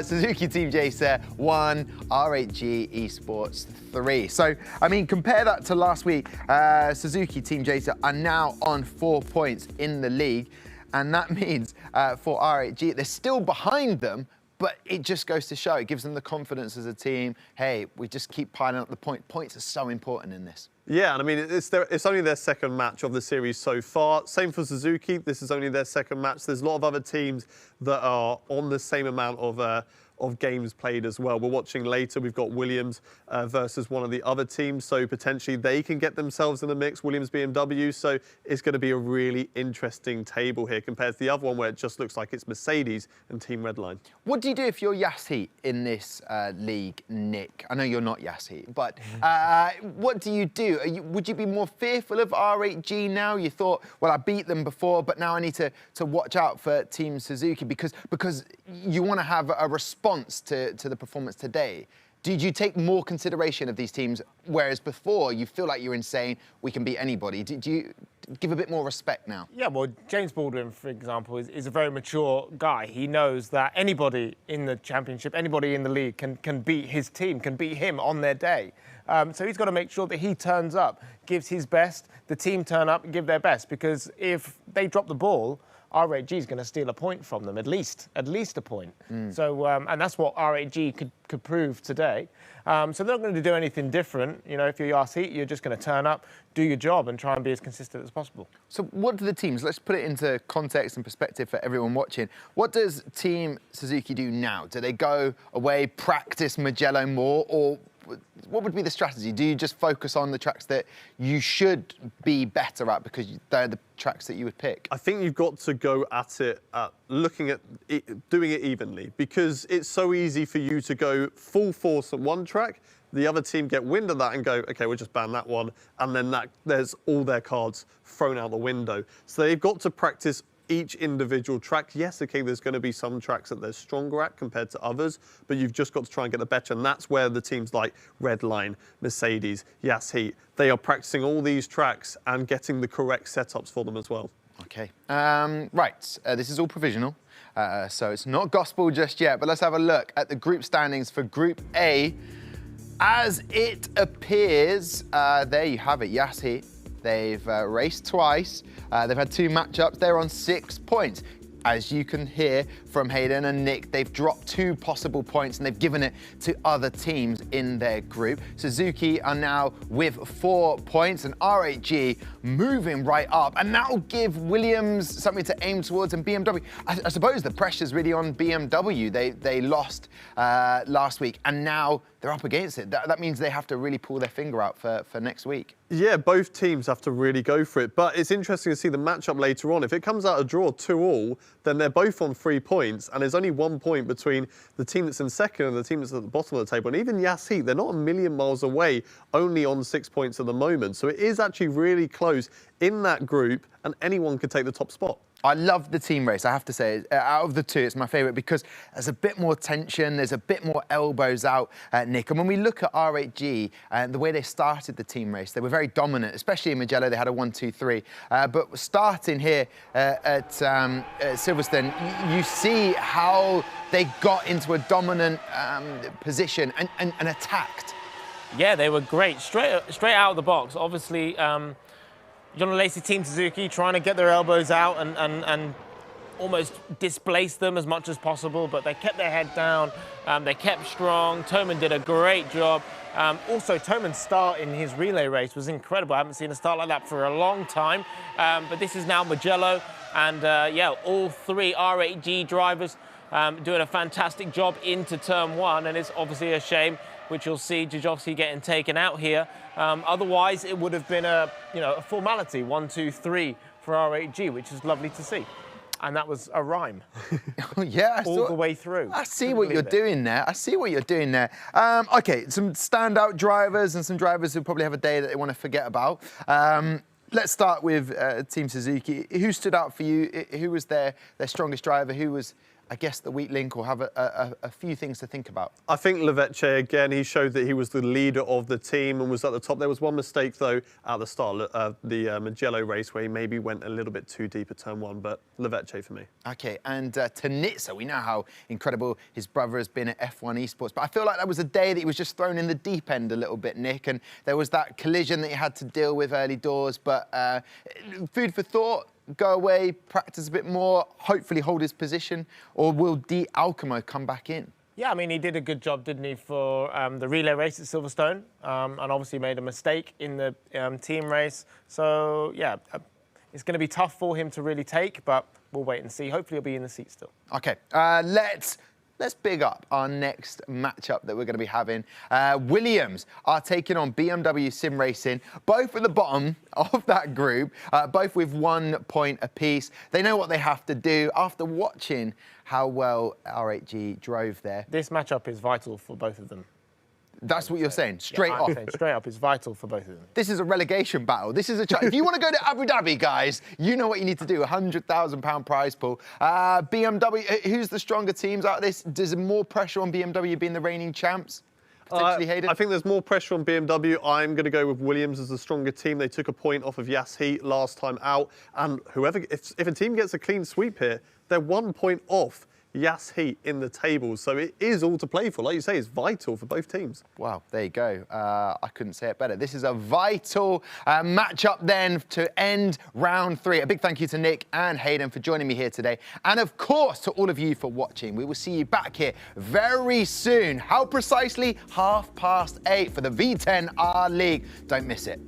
Suzuki Team Jacer 1, R8G Esports 3. So, I mean, compare that to last week. Suzuki Team Jacer are now on 4 points in the league. And that means for R8G, they're still behind them, but it just goes to show, it gives them the confidence as a team. Hey, we just keep piling up the points. Points are so important in this. Yeah, and I mean, it's only their second match of the series so far. Same for Suzuki. This is only their second match. There's a lot of other teams that are on the same amount of games played as well. We're watching later, we've got Williams versus one of the other teams, so potentially they can get themselves in the mix, Williams, BMW, so it's going to be a really interesting table here compared to the other one where it just looks like it's Mercedes and Team Redline. What do you do if you're Yassi in this league, Nick? I know you're not Yassi, but what do you do? Would you be more fearful of R8G now? You thought, well, I beat them before, but now I need to watch out for Team Suzuki because you want to have a response to the performance today. Did you take more consideration of these teams, whereas before you feel like you're insane, we can beat anybody? Do you give a bit more respect now? Yeah, well, James Baldwin, for example, is a very mature guy. He knows that anybody in the championship, anybody in the league can beat his team, can beat him on their day. So he's got to make sure that he turns up, gives his best, the team turn up and give their best, because if they drop the ball, R8G is going to steal a point from them, at least a point. So, and that's what R8G could prove today. So they're not going to do anything different. You know, if you're Yassi, you're just going to turn up, do your job, and try and be as consistent as possible. So what do the teams, let's put it into context and perspective for everyone watching. What does Team Suzuki do now? Do they go away, practice Mugello more, or what would be the strategy? Do you just focus on the tracks that you should be better at because they're the tracks that you would pick? I think you've got to go at it, looking at it, doing it evenly, because it's so easy for you to go full force at one track, the other team get wind of that and go, okay, we'll just ban that one, and then there's all their cards thrown out the window. So they've got to practice each individual track. Yes, okay, there's going to be some tracks that they're stronger at compared to others, but you've just got to try and get the better, and that's where the teams like Redline, Mercedes, Yassi, they are practicing all these tracks and getting the correct setups for them as well. Okay, right, this is all provisional, so it's not gospel just yet, but let's have a look at the group standings for Group A. As it appears, there you have it, Yassi. They've raced twice. They've had 2 matchups. They're on 6 points. As you can hear from Hayden and Nick, they've dropped 2 possible points and they've given it to other teams in their group. Suzuki are now with 4 points and R8G moving right up. And that'll give Williams something to aim towards and BMW. I suppose the pressure's really on BMW. They lost last week and now they're up against it. That means they have to really pull their finger out for next week. Yeah, both teams have to really go for it. But it's interesting to see the matchup later on. If it comes out a draw 2-2, then they're both on 3 points. And there's only 1 point between the team that's in second and the team that's at the bottom of the table. And even Yassi, they're not a million miles away, only on 6 points at the moment. So it is actually really close in that group, and anyone could take the top spot. I love the team race, I have to say. Out of the 2, it's my favourite because there's a bit more tension, there's a bit more elbows out, Nick. And when we look at R8G and the way they started the team race, they were very dominant, especially in Mugello. They had a 1-2-3. But starting here at Silverstone, you see how they got into a dominant position and attacked. Yeah, they were great. Straight out of the box. Obviously, Alesi Team Suzuki trying to get their elbows out and almost displace them as much as possible, but they kept their head down, they kept strong. Toman did a great job. Also, Toman's start in his relay race was incredible. I haven't seen a start like that for a long time, but this is now Mugello, and yeah, all 3 R8G drivers doing a fantastic job into turn 1, and it's obviously a shame, which you'll see Jajovski getting taken out here. Otherwise, it would have been a formality, 1, 2, 3 for R8G, which is lovely to see. And that was a rhyme. Yeah, all the way through. I see what you're doing there. I see what you're doing there. Okay, some standout drivers and some drivers who probably have a day that they want to forget about. Let's start with Team Suzuki. Who stood out for you? Who was their strongest driver? Who was, I guess, the weak link, or have a few things to think about? I think Leveche, again, he showed that he was the leader of the team and was at the top. There was one mistake, though, at the start of the Mugello race where he maybe went a little bit too deep at turn 1, but Leveche for me. Okay, and Tanitsa, we know how incredible his brother has been at F1 Esports, but I feel like that was a day that he was just thrown in the deep end a little bit, Nick, and there was that collision that he had to deal with early doors, but food for thought. Go away, practice a bit more, hopefully hold his position, or will Di Alcamo come back in? Yeah, I mean, he did a good job, didn't he, for the relay race at Silverstone, and obviously made a mistake in the team race. So, yeah, it's going to be tough for him to really take, but we'll wait and see. Hopefully he'll be in the seat still. Okay, let's big up our next matchup that we're going to be having. Williams are taking on BMW Sim Racing, both at the bottom of that group, both with 1 point apiece. They know what they have to do after watching how well R8G drove there. This matchup is vital for both of them. That's what you're saying, straight off. I'm saying straight up is vital for both of them. This is a relegation battle. This is if you want to go to Abu Dhabi, guys, you know what you need to do. £100,000 prize pool. BMW, who's the stronger teams out of this? Does more pressure on BMW being the reigning champs? Potentially, Hayden? I think there's more pressure on BMW. I'm going to go with Williams as the stronger team. They took a point off of Yasheet last time out. And if a team gets a clean sweep here, they're 1 point off Yasheet in the table. So it is all to play for. Like you say, it's vital for both teams. Wow, there you go. I couldn't say it better. This is a vital matchup then to end round 3. A big thank you to Nick and Hayden for joining me here today. And of course, to all of you for watching. We will see you back here very soon. How precisely? 8:30 for the V10 R League. Don't miss it.